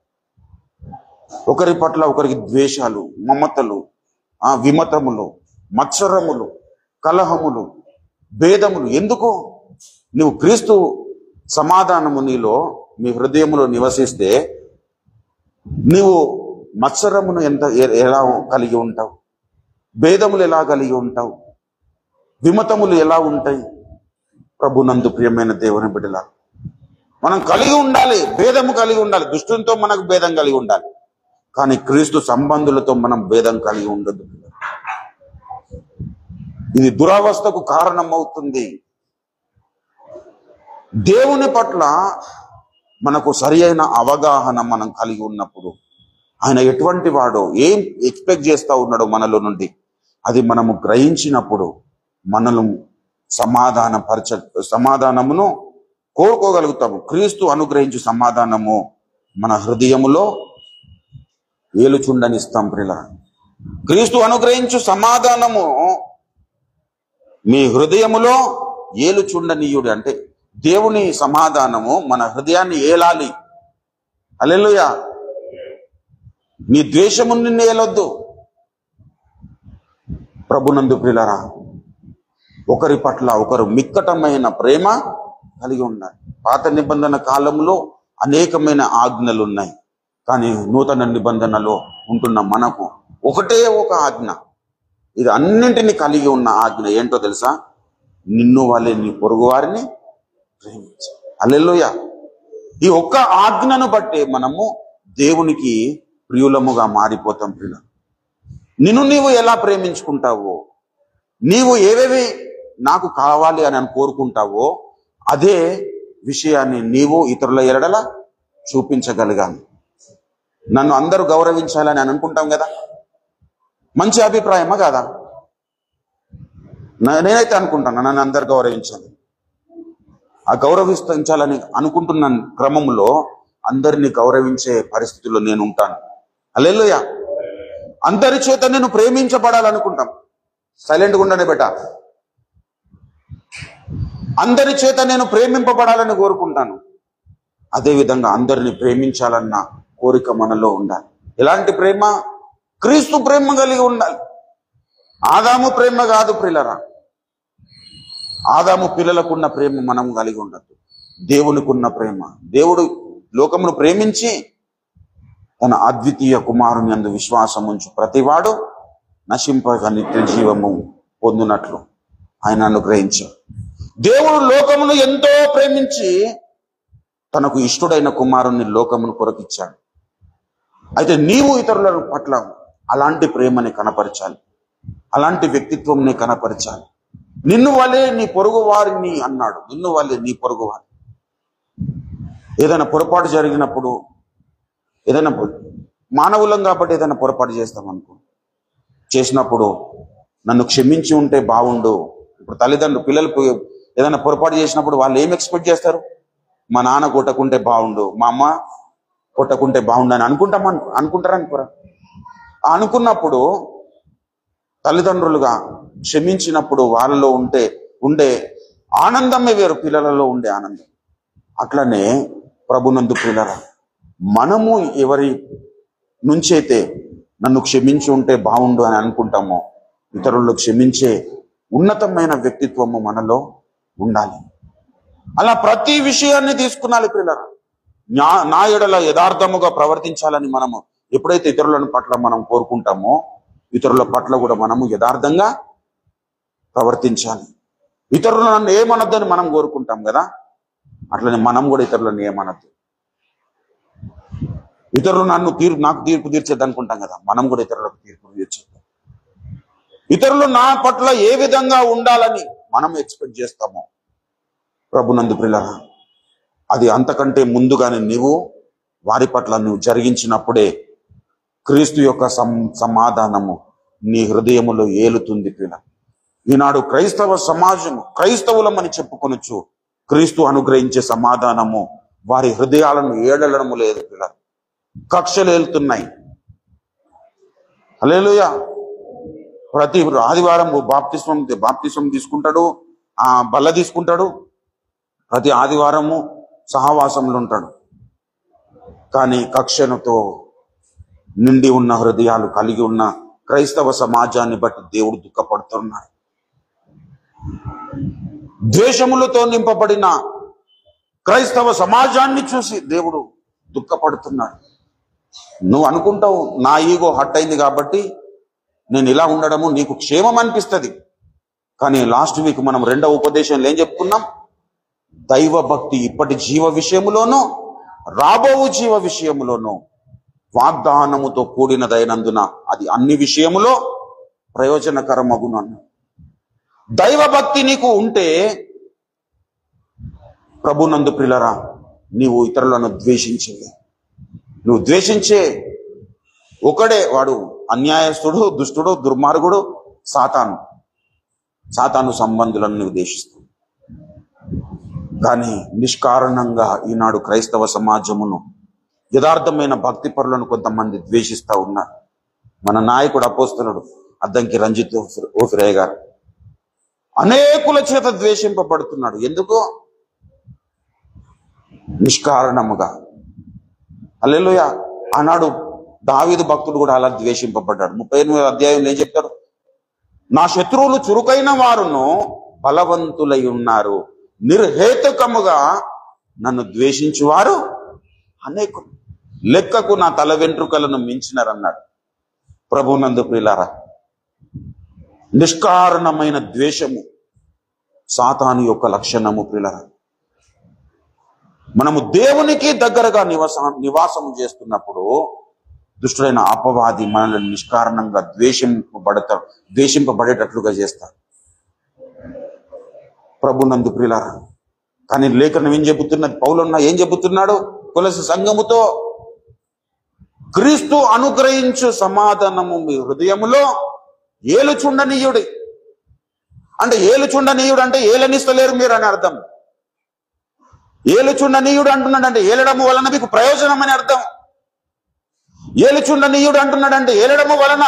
ఒకరి పట్ల ఒకరికి ద్వేషాలు, మమతలు, విమతములు, మత్సరములు, కలహములు, భేదములు ఎందుకు? నువ్వు క్రీస్తు సమాధానము నీలో మీ హృదయములో నివసిస్తే నీవు మత్సరమును ఎలా కలిగి ఉంటావు, భేదములు ఎలా కలిగి ఉంటావు, విమతములు ఎలా ఉంటాయి? ప్రభునందు ప్రియమైన దేవుని బిడ్డలా, మనం కలిగి ఉండాలి, భేదము కలిగి ఉండాలి. దుష్టునితో మనకు భేదం కలిగి ఉండాలి, కానీ క్రీస్తు సంబంధులతో మనం భేదం కలిగి ఉండదు. ఇది దురవస్థకు కారణమవుతుంది. దేవుని పట్ల మనకు సరి అయిన అవగాహన మనం కలిగి ఉన్నప్పుడు, ఆయన ఎటువంటి వాడో, ఏం ఎక్స్పెక్ట్ చేస్తా ఉన్నాడో మనలో నుండి, అది మనము గ్రహించినప్పుడు మనము సమాధానమును కోరుకోగలుగుతాము. క్రీస్తు అనుగ్రహించు సమాధానము మన హృదయములో ఏలుచుండనిస్తాం ప్రియుల. క్రీస్తు అనుగ్రహించు సమాధానము మీ హృదయములో ఏలుచుండనీయుడు అంటే దేవుని సమాధానము మన హృదయాన్ని ఏలాలి. హల్లెలూయా. నీ ద్వేషము నిన్ను ఏలొద్దు. ప్రభునందు ప్రియులారా, ఒకరి పట్ల ఒకరు మిక్కటమైన ప్రేమ కలిగి ఉండాలి. పాత నిబంధన కాలంలో అనేకమైన ఆజ్ఞలు ఉన్నాయి, కానీ నూతన నిబంధనలో ఉంటున్న మనకు ఒకటే ఒక ఆజ్ఞ. ఇది అన్నింటినీ కలిగి ఉన్న ఆజ్ఞ ఏంటో తెలుసా? నిన్ను వలె నీ పొరుగు వారిని ప్రేమించు. హల్లెలూయా. ఈ ఒక్క ఆజ్ఞను బట్టే మనము దేవునికి ప్రియులముగా మారిపోతాం. ప్రియుల, నిన్ను నీవు ఎలా ప్రేమించుకుంటావో, నీవు ఏవేవి నాకు కావాలి అని కోరుకుంటావో అదే విషయాన్ని నీవు ఇతరుల ఎడల చూపించగలగాలి. నన్ను అందరూ గౌరవించాలని అని అనుకుంటాం కదా, మంచి అభిప్రాయమా కాదా? నేనైతే అనుకుంటాను నన్ను అందరు గౌరవించాలి. ఆ గౌరవించాలని అనుకుంటున్న క్రమంలో అందరినీ గౌరవించే పరిస్థితుల్లో నేను ఉంటాను. హల్లెలూయా. అందరి చేత నేను ప్రేమించబడాలనుకుంటాం. సైలెంట్గా ఉండనే బెట. అందరి చేత నేను ప్రేమింపబడాలని కోరుకుంటాను. అదేవిధంగా అందరిని ప్రేమించాలన్న కోరిక మనలో ఉండాలి. ఎలాంటి ప్రేమ? క్రీస్తు ప్రేమ కలిగి ఉండాలి. ఆదాము ప్రేమ కాదు ప్రియులరా. ఆదాము పిల్లలకున్న ప్రేమ మనం కలిగి ఉండద్దు. దేవునికి ఉన్న ప్రేమ. దేవుడు లోకమును ప్రేమించి తన అద్వితీయ కుమారుని యందు విశ్వాసం ఉంచు ప్రతివాడు నశింపక నిత్య జీవము పొందునట్లు ఆయన అనుగ్రహించాడు. దేవుడు లోకమును ఎంతో ప్రేమించి తనకు ఇష్టడైన కుమారుని లోకమును కొరకిచ్చాడు. అయితే నీవు ఇతరుల పట్ల అలాంటి ప్రేమని కనపరచాలి, అలాంటి వ్యక్తిత్వంని కనపరచాలి. నిన్ను వలే నీ పొరుగు వారిని అన్నాడు. నిన్ను వలే నీ పొరుగు వారి. ఏదైనా పొరపాటు జరిగినప్పుడు, ఏదైనా మానవులం కాబట్టి ఏదైనా పొరపాటు చేస్తాం అనుకో, చేసినప్పుడు నన్ను క్షమించి ఉంటే బాగుండు. ఇప్పుడు తల్లిదండ్రులు పిల్లలు ఏదైనా పొరపాటు చేసినప్పుడు వాళ్ళు ఏం ఎక్స్పెక్ట్ చేస్తారు? మా నాన్న కొట్టకుంటే బాగుండు, మా అమ్మ కొట్టకుంటే బాగుండు అని అనుకుంటారా అనుకోరా? అనుకున్నప్పుడు తల్లిదండ్రులుగా క్షమించినప్పుడు వాళ్ళలో ఉండే ఆనందమే వేరు, పిల్లలలో ఉండే ఆనందం. అట్లనే ప్రభునందు పిల్లరా, మనము ఎవరి నుంచి అయితే నన్ను క్షమించి ఉంటే బాగుండు అని అనుకుంటామో, ఇతరులు క్షమించే ఉన్నతమైన వ్యక్తిత్వము మనలో ఉండాలి. అలా ప్రతి విషయాన్ని తీసుకున్నాలి పిల్లరా. నా ఎడల యథార్థముగా ప్రవర్తించాలని మనము ఎప్పుడైతే ఇతరుల పట్ల మనం కోరుకుంటామో, ఇతరుల పట్ల కూడా మనము యథార్థంగా ప్రవర్తించాలి. ఇతరులు నన్ను ఏమనొద్దని మనం కోరుకుంటాం కదా, అట్లనే మనం కూడా ఇతరులను ఏమనొద్దు. ఇతరులు నాకు తీర్పు తీర్చేది అనుకుంటాం కదా, మనం కూడా ఇతరులకు తీర్పు తీర్చేద్దాం. ఇతరులు నా పట్ల ఏ విధంగా ఉండాలని మనం ఎక్స్పెక్ట్ చేస్తామో ప్రభునందు ప్రియులారా, అది అంతకంటే ముందుగానే నీవు వారి పట్ల నువ్వు జరిగించినప్పుడే క్రీస్తు యొక్క సమాధానము నీ హృదయములో ఏలుతుంది ప్రియుల. ఈనాడు క్రైస్తవ సమాజము క్రైస్తవులమని చెప్పుకొనొచ్చు, క్రీస్తు అనుగ్రహించే సమాధానము వారి హృదయాలను ఏడలడము లేదు ప్రియుల. కక్షలు ఏలుతున్నాయి. హల్లెలూయా. ప్రతి ఆదివారం బాప్తిస్మం తీసుకుంటాడు, బల్ల తీసుకుంటాడు, ప్రతి ఆదివారము సహవాసంలో ఉంటాడు. కానీ కక్షణతో నిండి ఉన్న హృదయాలు కలిగి ఉన్న క్రైస్తవ సమాజాన్ని బట్టి దేవుడు దుఃఖపడుతున్నాడు. ద్వేషములతో నింపబడిన క్రైస్తవ సమాజాన్ని చూసి దేవుడు దుఃఖపడుతున్నాడు. నువ్వు అనుకుంటావు నా ఈగో హట్ అయింది కాబట్టి నేను ఇలా ఉండడము నీకు క్షేమం అనిపిస్తుంది. కానీ లాస్ట్ వీక్ మనం రెండవ ఉపదేశంలో ఏం చెప్పుకున్నాం? దైవ భక్తి ఇప్పటి జీవ విషయములోనూ రాబో జీవ విషయములోనూ వాగ్దానముతో కూడినదైనందున అది అన్ని విషయములో ప్రయోజనకరమగును అన్న. దైవ భక్తి నీకు ఉంటే ప్రభునందు ప్రియులరా, నీవు ఇతరులను ద్వేషించేది. నువ్వు ద్వేషించే ఒకడే వాడు అన్యాయస్తుడు, దుష్టుడు, దుర్మార్గుడు, సాతాను సంబంధులను నువ్వు ద్వేషిస్తావు. కానీ నిష్కారణంగా ఈనాడు క్రైస్తవ సమాజమును యథార్థమైన భక్తి పరులను కొంతమంది ద్వేషిస్తూ ఉన్నారు. మన నాయకుడు అపోస్తలుడు అద్దంకి రంజిత్ ఓఫిరయ్య గారు అనేకుల చేత ద్వేషింపబడుతున్నాడు. ఎందుకో? నిష్కారణముగా. హల్లెలూయా. ఆనాడు దావీదు భక్తుడు కూడా అలా ద్వేషింపబడ్డాడు. 38వ అధ్యాయంలో ఏం చెప్తాడు? నా శత్రువులు చురుకైన వారును బలవంతులై ఉన్నారు, నిర్హేతుకముగా నన్ను ద్వేషించువారు అనేకులు, లెక్కకు నా తల వెంట్రుకలను మించినారన్నాడు. ప్రభునందు ప్రియులారా, నిష్కారణమైన ద్వేషము సాతాను యొక్క లక్షణము ప్రియులారా. మనము దేవునికి దగ్గరగా నివాసము చేస్తున్నప్పుడు దుష్టుడైన అపవాది మనల్ని నిష్కారణంగా ద్వేషింపబడేటట్లుగా చేస్తారు. ప్రభునందు ప్రియులారా, కానీ లేఖనం ఏం చెబుతున్నది? పౌలన్న ఏం చెబుతున్నాడు? కొలసి సంఘముతో క్రీస్తు అనుగ్రహించు సమాధానము మీ హృదయములో ఏలుచుండనీయుడి. అంటే ఏలుచుండనీయుడు అంటే ఏలనిస్తలేరు మీరు అని అర్థం. ఏలుచుండనీయుడు అంటున్నాడు అంటే ఏలడము వలన మీకు ప్రయోజనం అని అర్థం. ఏలుచుండనీయుడు అంటున్నాడు అంటే ఏలడము వలన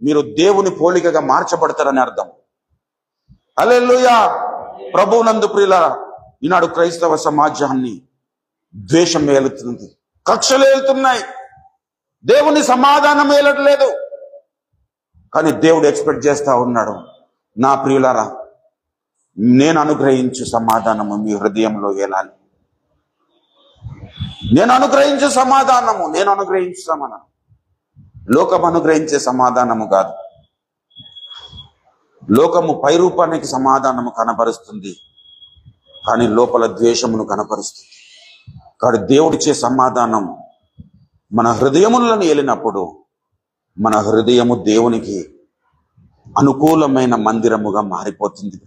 మీరు దేవుని పోలికగా మార్చబడతారని అర్థం. హల్లెలూయా. ప్రభువునందు ప్రియులారా, ఈనాడు క్రైస్తవ సమాజాన్ని ద్వేషం ఏలుతుంది, కక్షలు ఏలుతున్నాయి, దేవుని సమాధానం ఏలట్లేదు. కానీ దేవుడు ఎక్స్పెక్ట్ చేస్తా ఉన్నాడు, నా ప్రియులారా, నేను అనుగ్రహించు సమాధానము మీ హృదయంలో ఏలాలి. నేను అనుగ్రహించే సమాధానము, నేను అనుగ్రహించే సమాధానం, లోకం అనుగ్రహించే సమాధానము కాదు. లోకము పై రూపానికి సమాధానము కనపరుస్తుంది, కానీ లోపల ద్వేషమును కనపరుస్తుంది. కానీ దేవుడిచ్చే సమాధానం మన హృదయములను ఏలినప్పుడు మన హృదయము దేవునికి అనుకూలమైన మందిరముగా మారిపోతుంది.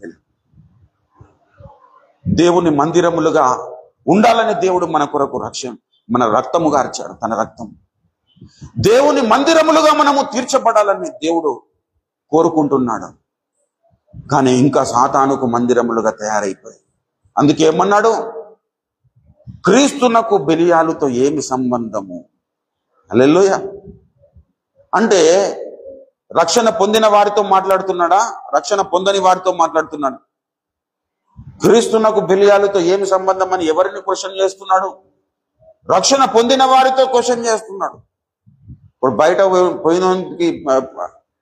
దేవుని మందిరములుగా ఉండాలని దేవుడు మన కొరకు మన రక్తముగా అర్చాడు. తన రక్తం దేవుని మందిరములుగా మనము తీర్చబడాలని దేవుడు కోరుకుంటున్నాడు. కానీ ఇంకా సాతానుకు మందిరములుగా తయారైపోయి, అందుకే ఏమన్నాడు, క్రీస్తునకు బెలియాలుతో ఏమి సంబంధము? హల్లెలూయా. అంటే రక్షణ పొందిన వారితో మాట్లాడుతున్నాడా, రక్షణ పొందని వారితో మాట్లాడుతున్నాడు? క్రీస్తునకు బెలియాలుతో ఏమి సంబంధం అని ఎవరిని క్వశ్చన్ చేస్తున్నాడు? రక్షణ పొందిన వారితో క్వశ్చన్ చేస్తున్నాడు. ఇప్పుడు బయట పోయినకి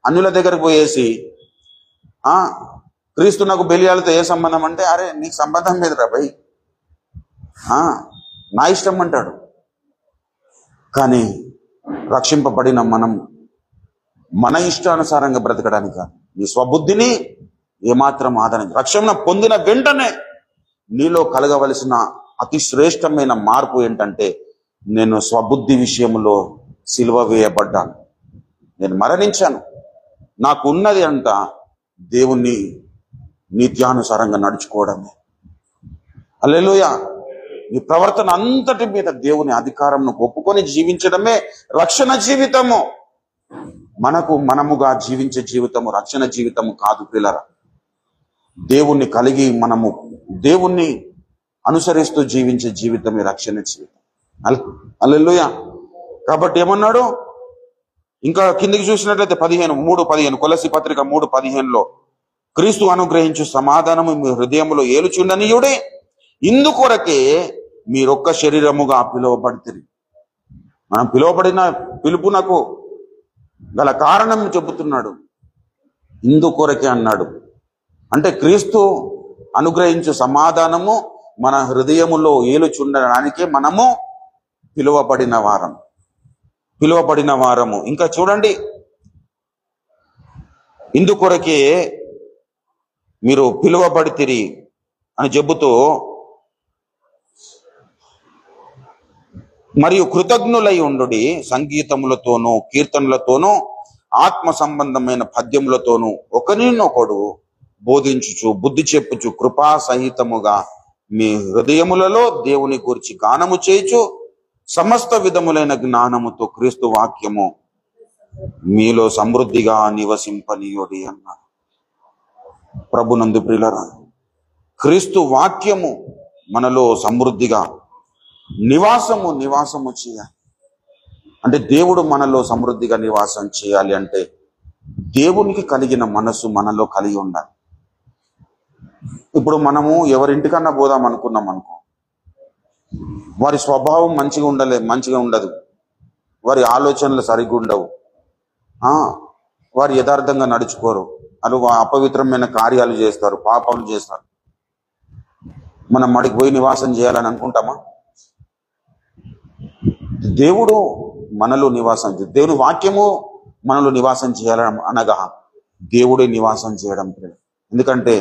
అన్యుల దగ్గరకు పోయేసి క్రీస్తునకు బెలియాలతో ఏ సంబంధం అంటే, అరే నీకు సంబంధం లేదురా భయ్, నా ఇష్టం అంటాడు. కానీ రక్షింపబడిన మనం మన ఇష్టానుసారంగా బ్రతకడానికి కాదు, నీ స్వబుద్ధిని ఏమాత్రం ఆదరించి రక్షణ పొందిన వెంటనే నీలో కలగవలసిన అతి శ్రేష్టమైన మార్పు ఏంటంటే, నేను స్వబుద్ధి విషయంలో సిలువ వేయబడ్డాను, నేను మరణించాను. నాకు ఉన్నది అంట దేవుణ్ణి నీత్యానుసారంగా నడుచుకోవడమే. హల్లెలూయా. నీ ప్రవర్తన అంతటి మీద దేవుని అధికారంను ఒప్పుకొని జీవించడమే రక్షణ జీవితము. మనముగా జీవించే జీవితము రక్షణ జీవితము కాదు పిల్లరా. దేవుణ్ణి కలిగి మనము దేవుణ్ణి అనుసరిస్తూ జీవించే జీవితమే రక్షణ జీవితం. హల్లెలూయా. కాబట్టి ఏమన్నాడు, ఇంకా కిందికి చూసినట్లయితే 3:15 కొలసి పత్రిక 3:15లో, క్రీస్తు అనుగ్రహించు సమాధానము మీ హృదయములో ఏలుచుండనీయుడే, ఇందుకొరకే మీరొక్క శరీరముగా పిలువబడితిరి. మనం పిలువబడిన పిలుపునకు గల కారణం చెబుతున్నాడు. ఇందుకొరకే అన్నాడు అంటే, క్రీస్తు అనుగ్రహించు సమాధానము మన హృదయములో ఏలుచుండడానికే మనము పిలువబడిన వారము. ఇంకా చూడండి, ఇందుకొరకే మీరు పిలువబడితిరి అని చెబుతూ, మరియు కృతజ్ఞులై ఉండుడి, సంగీతములతోనూ కీర్తనలతోనూ ఆత్మ సంబంధమైన పద్యములతోనూ ఒకరినొకడు బోధించుచు బుద్ధి చెప్పుచు కృపా సహితముగా మీ హృదయములలో దేవుని గురించి గానము చేయుచు సమస్త విధములైన జ్ఞానముతో క్రీస్తు వాక్యము మీలో సమృద్ధిగా నివసింపనీయుడి అన్నాడు. ప్రభునందు ప్రియులారా, క్రీస్తు వాక్యము మనలో సమృద్ధిగా నివాసము చేయాలి. అంటే దేవుడు మనలో సమృద్ధిగా నివాసం చేయాలి అంటే దేవునికి కలిగిన మనసు మనలో కలిగి ఉండాలి. ఇప్పుడు మనము ఎవరింటికన్నా పోదాం అనుకున్నాం అనుకో, వారి స్వభావం మంచిగా ఉండదు, వారి ఆలోచనలు సరిగ్గా ఉండవు, వారు యథార్థంగా నడుచుకోరు, అపవిత్రమైన కార్యాలు చేస్తారు, పాపాలు చేస్తారు. మనం మడికి పోయి నివాసం చేయాలని అనుకుంటామా? దేవుడు మనలో నివాసం దేవుని వాక్యము మనలో నివాసం చేయాలని అనగా దేవుడే నివాసం చేయడం. ఎందుకంటే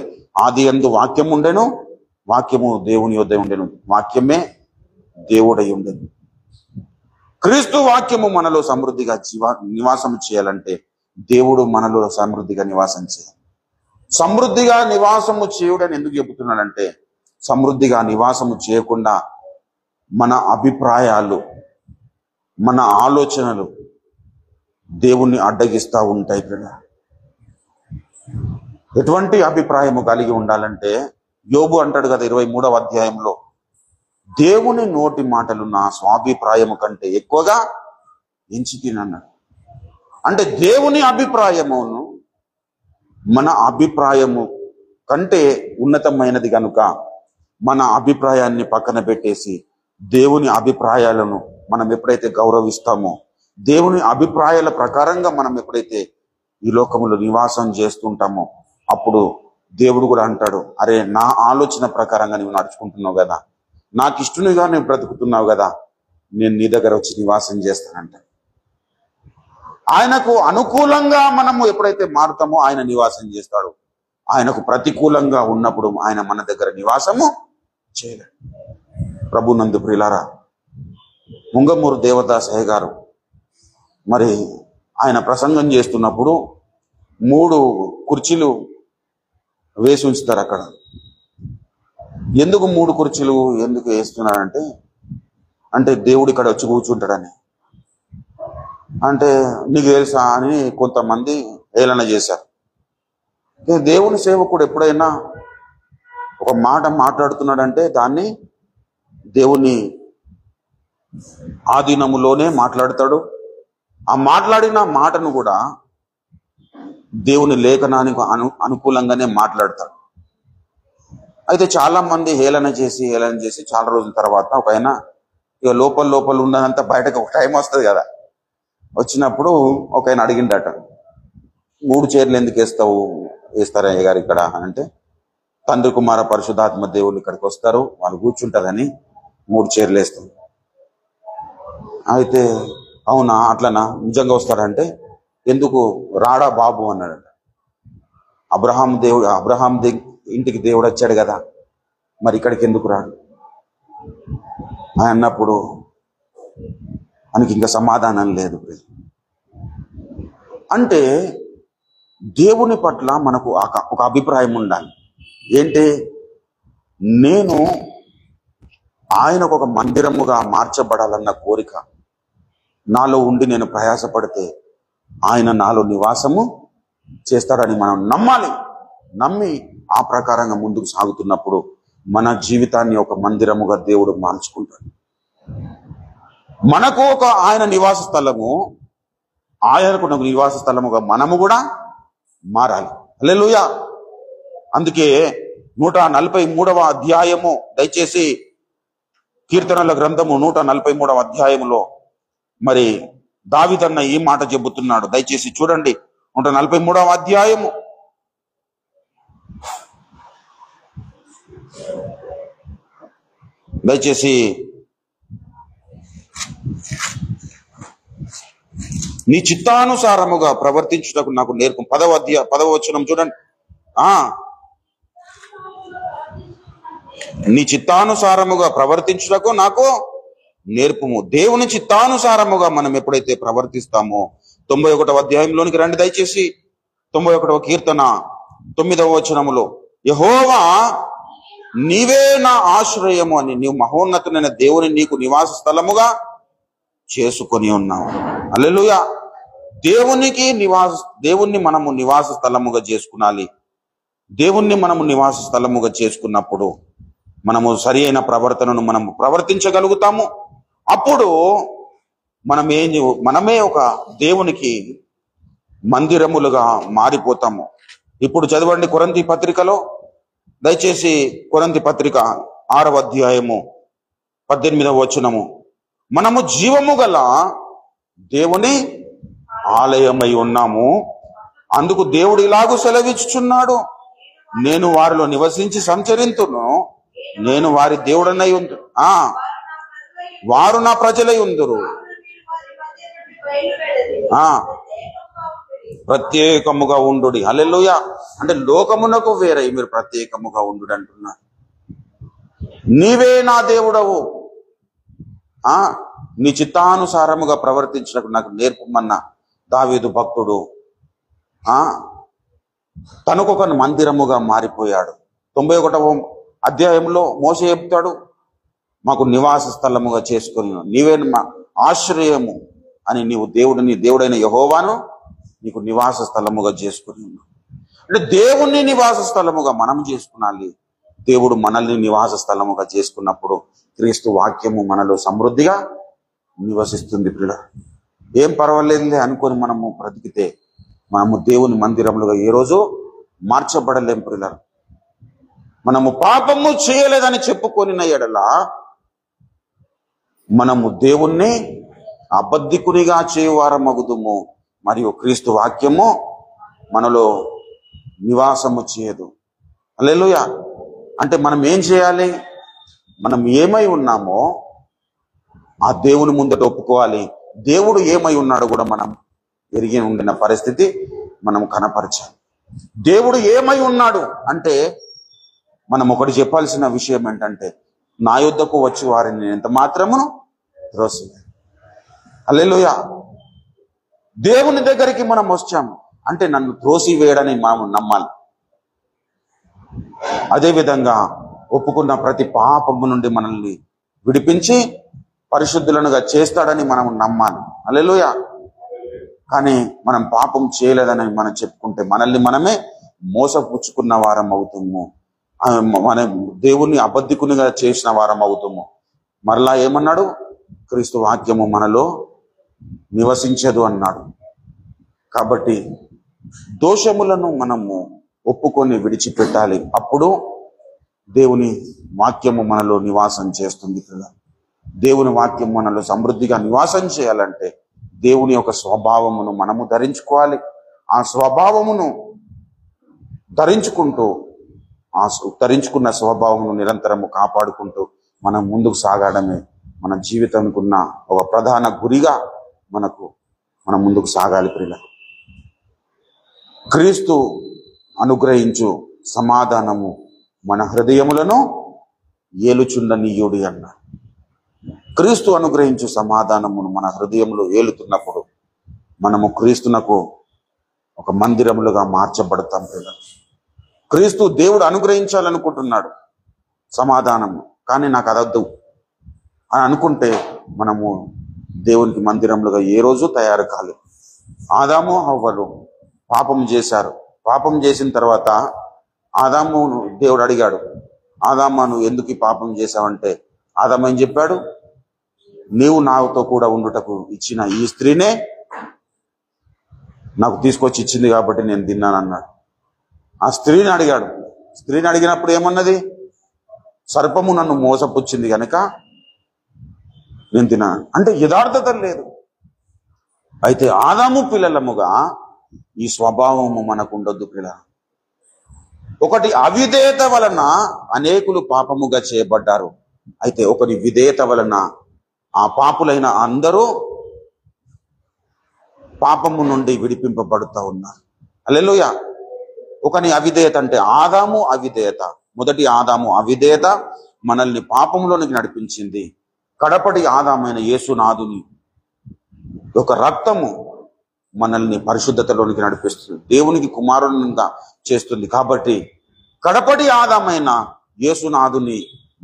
ఆది యందు వాక్యం ఉండెను, వాక్యము దేవుని యొద్ద ఉండెను, వాక్యమే దేవుడై ఉండెను. క్రీస్తు వాక్యము మనలో సమృద్ధిగా నివాసం చేయాలంటే దేవుడు మనలో సమృద్ధిగా నివాసం చేయాలి. సమృద్ధిగా నివాసము చేయుడని ఎందుకు చెబుతున్నాడంటే, సమృద్ధిగా నివాసము చేయకుండా మన అభిప్రాయాలు, మన ఆలోచనలు దేవుణ్ణి అడ్డగిస్తూ ఉంటాయి. ఎటువంటి అభిప్రాయము కలిగి ఉండాలంటే, యోబు అంటాడు కదా 23వ అధ్యాయంలో, దేవుని నోటి మాటలు నా స్వాభిప్రాయము కంటే ఎక్కువగా ఎంచితినన్నాడు. అంటే దేవుని అభిప్రాయమును మన అభిప్రాయము కంటే ఉన్నతమైనది కనుక మన అభిప్రాయాన్ని పక్కన పెట్టేసి దేవుని అభిప్రాయాలను మనం ఎప్పుడైతే గౌరవిస్తామో, దేవుని అభిప్రాయాల ప్రకారంగా మనం ఎప్పుడైతే ఈ లోకములో నివాసం చేస్తుంటామో, అప్పుడు దేవుడు కూడా అంటాడు, అరే నా ఆలోచన ప్రకారంగా నువ్వు నడుచుకుంటున్నావు కదా, నాకు ఇష్టనిగా నువ్వు బ్రతుకుతున్నావు కదా, నేను నీ దగ్గర వచ్చి నివాసం చేస్తానంట. ఆయనకు అనుకూలంగా మనము ఎప్పుడైతే మారుతామో ఆయన నివాసం చేస్తాడు. ఆయనకు ప్రతికూలంగా ఉన్నప్పుడు ఆయన మన దగ్గర నివాసము చేయలేడు. ప్రభునందు ప్రియులారా, ముంగమూరు దేవదాసయ్య గారు మరి ఆయన ప్రసంగం చేస్తున్నప్పుడు 3 కుర్చీలు వేసి ఉంచుతారు అక్కడ. ఎందుకు 3 కుర్చీలు ఎందుకు వేస్తున్నారంటే, అంటే దేవుడు ఇక్కడ వచ్చి కూర్చుంటాడని. అంటే నీకు తెలుసా అని కొంతమంది ఏలన చేశారు. దేవుని సేవకుడు ఎప్పుడైనా ఒక మాట మాట్లాడుతున్నాడంటే దాన్ని దేవుని ఆధీనములోనే మాట్లాడతాడు. ఆ మాట్లాడిన మాటను కూడా దేవుని లేఖనానికి అనుకూలంగానే మాట్లాడతాడు. అయితే చాలా మంది హేళన చేసి చాలా రోజుల తర్వాత ఒక ఆయన ఇక లోపల ఉన్నదంతా బయటకు ఒక టైం వస్తుంది కదా, వచ్చినప్పుడు ఒక ఆయన అడిగిండట, 3 చైర్లు ఎందుకు వేస్తారయ్య గారు ఇక్కడ అంటే, తండ్రి కుమార పరిశుద్ధాత్మ దేవుళ్ళు ఇక్కడికి వస్తారు, వాళ్ళు కూర్చుంటారని 3 చైర్లు వేస్తాం. అయితే అవునా అట్లనా, నిజంగా వస్తారంటే, ఎందుకు రాడా బాబు అన్నాడట. అబ్రహాం ఇంటికి దేవుడు వచ్చాడు కదా, మరి ఇక్కడికి ఎందుకు రాడు అని అన్నప్పుడు మనకి ఇంకా సమాధానం లేదు. అంటే దేవుని పట్ల మనకు ఒక అభిప్రాయం ఉండాలి. ఏంటి, నేను ఆయనకు ఒక మందిరముగా మార్చబడాలన్న కోరిక నాలో ఉండి నేను ప్రయాసపడితే ఆయన నాలో నివాసము చేస్తాడని మనం నమ్మాలి. నమ్మి ఆ ప్రకారంగా ముందుకు సాగుతున్నప్పుడు మన జీవితాన్ని ఒక మందిరముగా దేవుడు మార్చుకుంటాడు. మనకు ఒక ఆయన నివాస స్థలము, ఆయనకు ఒక నివాస స్థలముగా మనము కూడా మారాలి. హల్లెలూయా. అందుకే 143వ అధ్యాయము, దయచేసి కీర్తనల గ్రంథము 143వ అధ్యాయములో మరి దావీదన్న ఈ మాట చెబుతున్నాడు. దయచేసి చూడండి, 143వ అధ్యాయము దయచేసి నీ చిత్తానుసారముగా ప్రవర్తించుటకు నాకు నేర్పు. 10వ వచనం చూడండి. నీ చిత్తానుసారముగా ప్రవర్తించుటకు నాకు నేర్పుము. దేవుని చిత్తానుసారముగా మనం ఎప్పుడైతే ప్రవర్తిస్తామో, 91వ అధ్యాయంలోనికి రండి దయచేసి. 91వ కీర్తన 9వ వచనములో, యెహోవా నీవే నా ఆశ్రయము అని, నీవు మహోన్నతుడైన దేవుని నీకు నివాస స్థలముగా చేసుకొని ఉన్నావు. హల్లెలూయా. దేవుణ్ణి మనము నివాస స్థలముగా చేసుకునాలి. దేవుణ్ణి మనము నివాస స్థలముగా చేసుకున్నప్పుడు మనము సరి అయిన ప్రవర్తనను మనము ప్రవర్తించగలుగుతాము. అప్పుడు మనమే ఒక దేవునికి మందిరములుగా మారిపోతాము. ఇప్పుడు చదవండి కొరింథీ పత్రికలో, దయచేసి కొరింథీ పత్రిక 6వ అధ్యాయము 18వ వచనము, మనము జీవము గల దేవుని ఆలయమై ఉన్నాము, అందుకు దేవుడు ఇలాగూ సెలవిచ్చుచున్నాడు, నేను వారిలో నివసించి సంచరింతును, నేను వారి దేవుడనై ఉందు, వారు నా ప్రజలై ఉందురు, ప్రత్యేకముగా ఉండుడి. హల్లెలూయా. అంటే లోకమునకు వేరే మీరు ప్రత్యేకముగా ఉండుడి అంటున్నారు. నీవే నా దేవుడవు, నీ చిత్తానుసారముగా ప్రవర్తించడానికి నాకు నేర్పమన్న దావీదు భక్తుడు తనకొక మందిరముగా మారిపోయాడు. 91వ అధ్యాయంలో మోషే చెప్తాడు, మాకు నివాస స్థలముగా చేసుకుని నీవే మా ఆశ్రయము అని, నీవు దేవుడైన యెహోవాను నీకు నివాస స్థలముగా చేసుకుని ఉన్నావు. అంటే దేవుణ్ణి నివాస స్థలముగా మనం చేసుకునాలి. దేవుడు మనల్ని నివాస స్థలముగా చేసుకున్నప్పుడు క్రీస్తు వాక్యము మనలో సమృద్ధిగా నివసిస్తుంది. ప్రియుల, ఏం పర్వాలేదులే అనుకొని మనము బ్రతికితే మనము దేవుని మందిరములుగా ఏ రోజు మార్చబడలేం. ప్రియుల, మనము పాపము చేయలేదని చెప్పుకొనిన ఎడల మనము దేవుణ్ణి అబద్ధికునిగా చేయువారమగుదుము, మరియు క్రీస్తు వాక్యము మనలో నివాసము చేయదు. హల్లెలూయా. అంటే మనం ఏం చేయాలి? మనం ఏమై ఉన్నామో ఆ దేవుని ముందట ఒప్పుకోవాలి. దేవుడు ఏమై ఉన్నాడో కూడా మనం ఎరిగి ఉండిన పరిస్థితి మనం కనపరచాలి. దేవుడు ఏమై ఉన్నాడు అంటే మనం ఒకటి చెప్పాల్సిన విషయం ఏంటంటే, నా యొద్దకు వచ్చి వారిని ఎంత మాత్రమును త్రోసివేయను. హల్లెలూయా. దేవుని దగ్గరికి మనం వచ్చాము అంటే నన్ను త్రోసివేయడని మనం నమ్మాలి. అదేవిధంగా ఒప్పుకున్న ప్రతి పాపము నుండి మనల్ని విడిపించి పరిశుద్ధులనుగా చేస్తాడని మనం నమ్మాలి. హల్లెలూయా. కానీ మనం పాపం చేయలేదని మనం చెప్పుకుంటే మనల్ని మనమే మోసపుచ్చుకున్న వారం అవుతాము. మన దేవుణ్ణి అబద్ధికునిగా చేసిన వారం అవుతాము. మరలా ఏమన్నాడు? క్రీస్తు వాక్యము మనలో నివసించదు అన్నాడు. కాబట్టి దోషములను మనము ఒప్పుకొని విడిచిపెట్టాలి. అప్పుడు దేవుని వాక్యము మనలో నివాసం చేస్తుంది కదా. దేవుని వాక్యం మనలో సమృద్ధిగా నివాసం చేయాలంటే దేవుని యొక్క స్వభావమును మనము ధరించుకోవాలి. ఆ స్వభావమును ధరించుకుంటూ ధరించుకున్న స్వభావమును నిరంతరము కాపాడుకుంటూ మనం ముందుకు సాగడమే మన జీవితానికి ఉన్న ఒక ప్రధాన గురిగా మనం ముందుకు సాగాలి. ప్రియులారా, క్రీస్తు అనుగ్రహించు సమాధానము మన హృదయములను ఏలుచుండనీయుడి అన్నాడు. క్రీస్తు అనుగ్రహించు సమాధానమును మన హృదయంలో ఏలుతున్నప్పుడు మనము క్రీస్తునకు ఒక మందిరములుగా మార్చబడతాం. క్రీస్తు దేవుడు అనుగ్రహించాలనుకుంటున్నాడు సమాధానము, కానీ నాకు అదొద్దు అని అనుకుంటే మనము దేవునికి మందిరములుగా ఏ రోజు తయారు కాలేదు. ఆదాము హవ్వలు పాపం చేశారు. పాపం చేసిన తర్వాత ఆదాము దేవుడు అడిగాడు, ఆదాము నువ్వు ఎందుకు ఈ పాపం చేశావంటే ఆదాము ఏం చెప్పాడు? నీవు నాతో కూడా ఉండుటకు ఇచ్చిన ఈ స్త్రీనే నాకు తీసుకొచ్చి ఇచ్చింది కాబట్టి నేను తిన్నాను అన్నాడు. ఆ స్త్రీని అడిగాడు. స్త్రీని అడిగినప్పుడు ఏమన్నది? సర్పము నన్ను మోసపుచ్చింది కనుక నేను తిన్నాను అంటే యథార్థత లేదు. అయితే ఆదాము పిల్లలముగా ఈ స్వభావము మనకు ఉండొద్దు పిల్ల. ఒకటి అవిధేయత వలన అనేకులు పాపముగా చేయబడ్డారు. అయితే ఒకటి విధేయత వలన ఆ పాపులైన అందరూ పాపము నుండి విడిపింపబడుతూ ఉన్నారు. హల్లెలూయా. ఒకని అవిధేయత అంటే ఆదాము అవిధేయత. మొదటి ఆదాము అవిధేయత మనల్ని పాపంలోనికి నడిపించింది. కడపటి ఆదామైన యేసునాథుని ఒక రక్తము మనల్ని పరిశుద్ధతలోనికి నడిపిస్తుంది, దేవునికి కుమారునిగా చేస్తుంది. కాబట్టి కడపటి ఆదామైన యేసునాథుని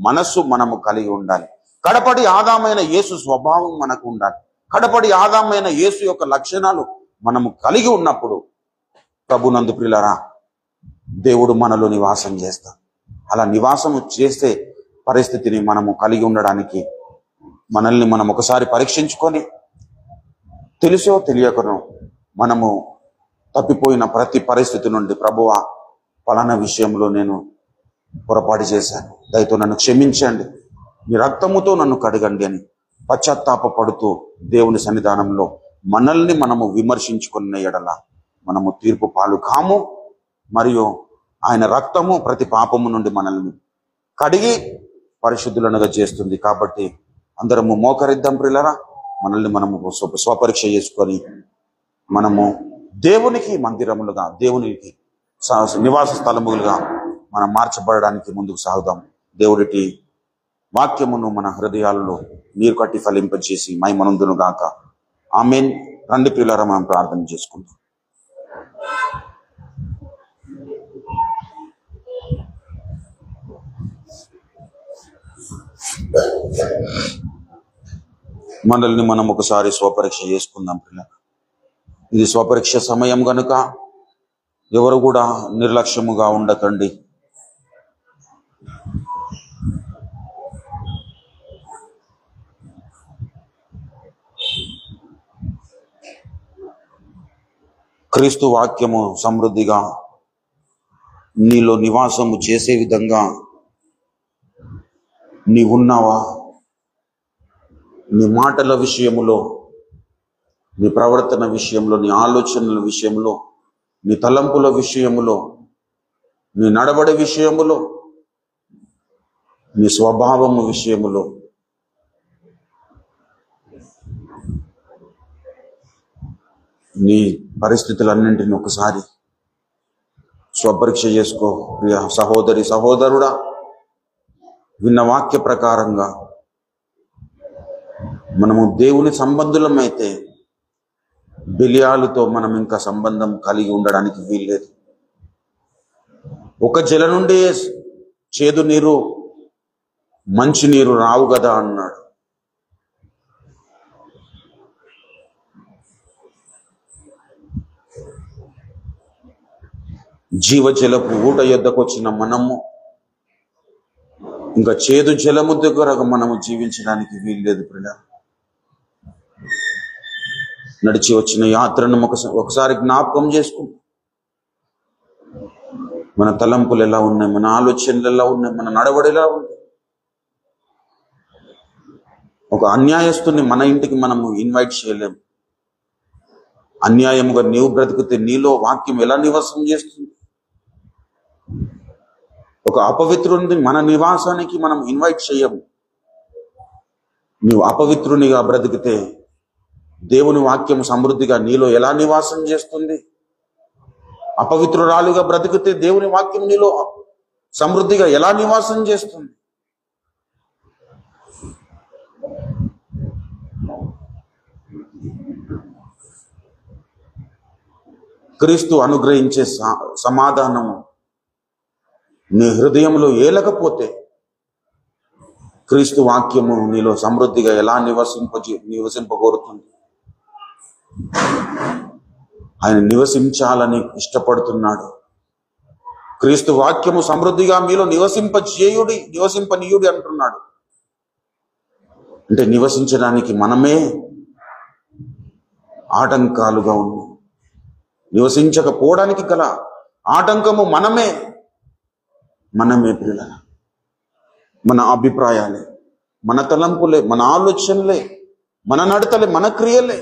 మనస్సు మనము కలిగి ఉండాలి. కడపటి ఆదామైన యేసు స్వభావం మనకు ఉండాలి. కడపటి ఆదామైన యేసు యొక్క లక్షణాలు మనము కలిగి ఉన్నప్పుడు ప్రభునందు ప్రియులారా దేవుడు మనలో నివాసం చేస్తాడు. అలా నివాసము చేసే పరిస్థితిని మనము కలిగి ఉండడానికి మనల్ని మనం ఒకసారి పరీక్షించుకొని తెలుసో తెలియకనో మనము తప్పిపోయిన ప్రతి పరిస్థితి నుండి ప్రభువా పలానా విషయంలో నేను పొరపాటు చేశాను, దయతో నన్ను క్షమించండి, నీ రక్తముతో నన్ను కడగండి అని పశ్చాత్తాపడుతూ దేవుని సన్నిధానంలో మనల్ని మనము విమర్శించుకున్న ఎడల మనము తీర్పు పాలు కాము. మరియు ఆయన రక్తము ప్రతి పాపము నుండి మనల్ని కడిగి పరిశుద్ధులనుగా చేస్తుంది. కాబట్టి అందరము మోకరిద్దాం ప్రియులారా. మనల్ని మనము స్వపరీక్ష చేసుకొని మనము దేవునికి మందిరములుగా, దేవునికి నివాస స్థలములుగా మనం మార్చబడడానికి ముందుకు సాగుదాం. దేవుడికి వాక్యమును మన హృదయాలలో నీరు కట్టి ఫలింపజేసి మహిమనందును గాక. ఆమేన్. రండి ప్రియులారా, మనం ప్రార్థన చేసుకుందాం. మనల్ని మనం ఒకసారి స్వపరీక్ష చేసుకుందాం పిల్లలు. ఇది స్వపరీక్ష సమయం గనుక ఎవరు కూడా నిర్లక్ష్యముగా ఉండకండి. క్రీస్తు వాక్యము సమృద్ధిగా నీలో నివాసము చేసే విధంగా నీవున్నావా? నీ మాటల విషయములో, నీ ప్రవర్తన విషయంలో, నీ ఆలోచనల విషయంలో, నీ తలంపుల విషయంలో నీ నడవడి విషయములో, నీ స్వభావము విషయములో నీ పరిస్థితులన్నింటినీ ఒకసారి స్వపరీక్ష చేసుకో. ప్రియ సహోదరి సహోదరుడా, విన్న వాక్య ప్రకారంగా మనము దేవుని సంబంధులమైతే బెలియాలుతో మనం ఇంకా సంబంధం కలిగి ఉండడానికి వీల్లేదు. ఒక జల నుండి చేదు నీరు, మంచి నీరు రావు కదా అన్నాడు. జీవజలపు ఊట యొద్దకు వచ్చిన మనము ఇంకా చేదు జలము దగ్గర మనము జీవించడానికి వీల్లేదు. ప్రియ, నడిచి వచ్చిన యాత్రను ఒకసారి జ్ఞాపకం చేసుకుంటాం. మన తలంపులు ఎలా ఉన్నాయి, మన ఆలోచనలు ఎలా ఉన్నాయి, మన నడవడి ఎలా ఉంది. ఒక అన్యాయస్తుని మన ఇంటికి మనము ఇన్వైట్ చేయలేము. అన్యాయముగా నీవు బ్రతికితే నీలో వాక్యం ఎలా నివాసం చేస్తుంది? ఒక అపవిత్రుని మన నివాసానికి మనం ఇన్వైట్ చేయము. నీవు అపవిత్రునిగా బ్రతికితే దేవుని వాక్యం సమృద్ధిగా నీలో ఎలా నివాసం చేస్తుంది? అపవిత్రురాలుగా బ్రతికితే దేవుని వాక్యం నీలో సమృద్ధిగా ఎలా నివాసం చేస్తుంది? క్రీస్తు అనుగ్రహించే సమాధానము నీ హృదయంలో ఏలకపోతే క్రీస్తు వాక్యము నీలో సమృద్ధిగా ఎలా నివసింపగోరుతుంది? ఆయన నివసించాలని ఇష్టపడుతున్నాడు. క్రీస్తు వాక్యము సమృద్ధిగా మీలో నివసింపనీయుడి అంటున్నాడు. అంటే నివసించడానికి మనమే ఆటంకాలుగా ఉన్నాం. నివసించకపోవడానికి గల ఆటంకము మనమే ప్రియుల. మన అభిప్రాయాలే, మన తలంపులే, మన ఆలోచనలే, మన నడతలే, మన క్రియలే.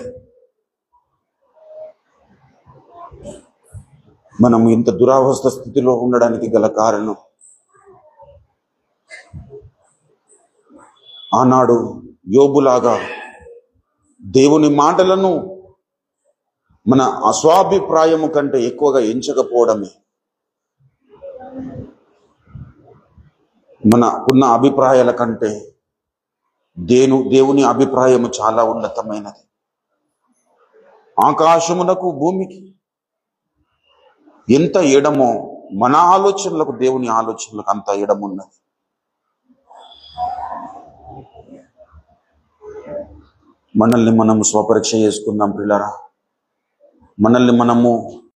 మనము ఇంత దురావస్థ స్థితిలో ఉండడానికి గల కారణం ఆనాడు యోబులాగా దేవుని మాటలను మన అస్వాభిప్రాయము కంటే ఎక్కువగా ఎంచకపోవడమే. మన ఉన్న అభిప్రాయాల కంటే దేవుని అభిప్రాయము చాలా ఉన్నతమైనది. ఆకాశమునకు భూమికి ఎంత ఎడమో మన ఆలోచనలకు దేవుని ఆలోచనలకు అంత ఎడమున్నది. మనల్ని మనము స్వపరీక్ష చేసుకుందాం ప్రియులారా. మనల్ని మనము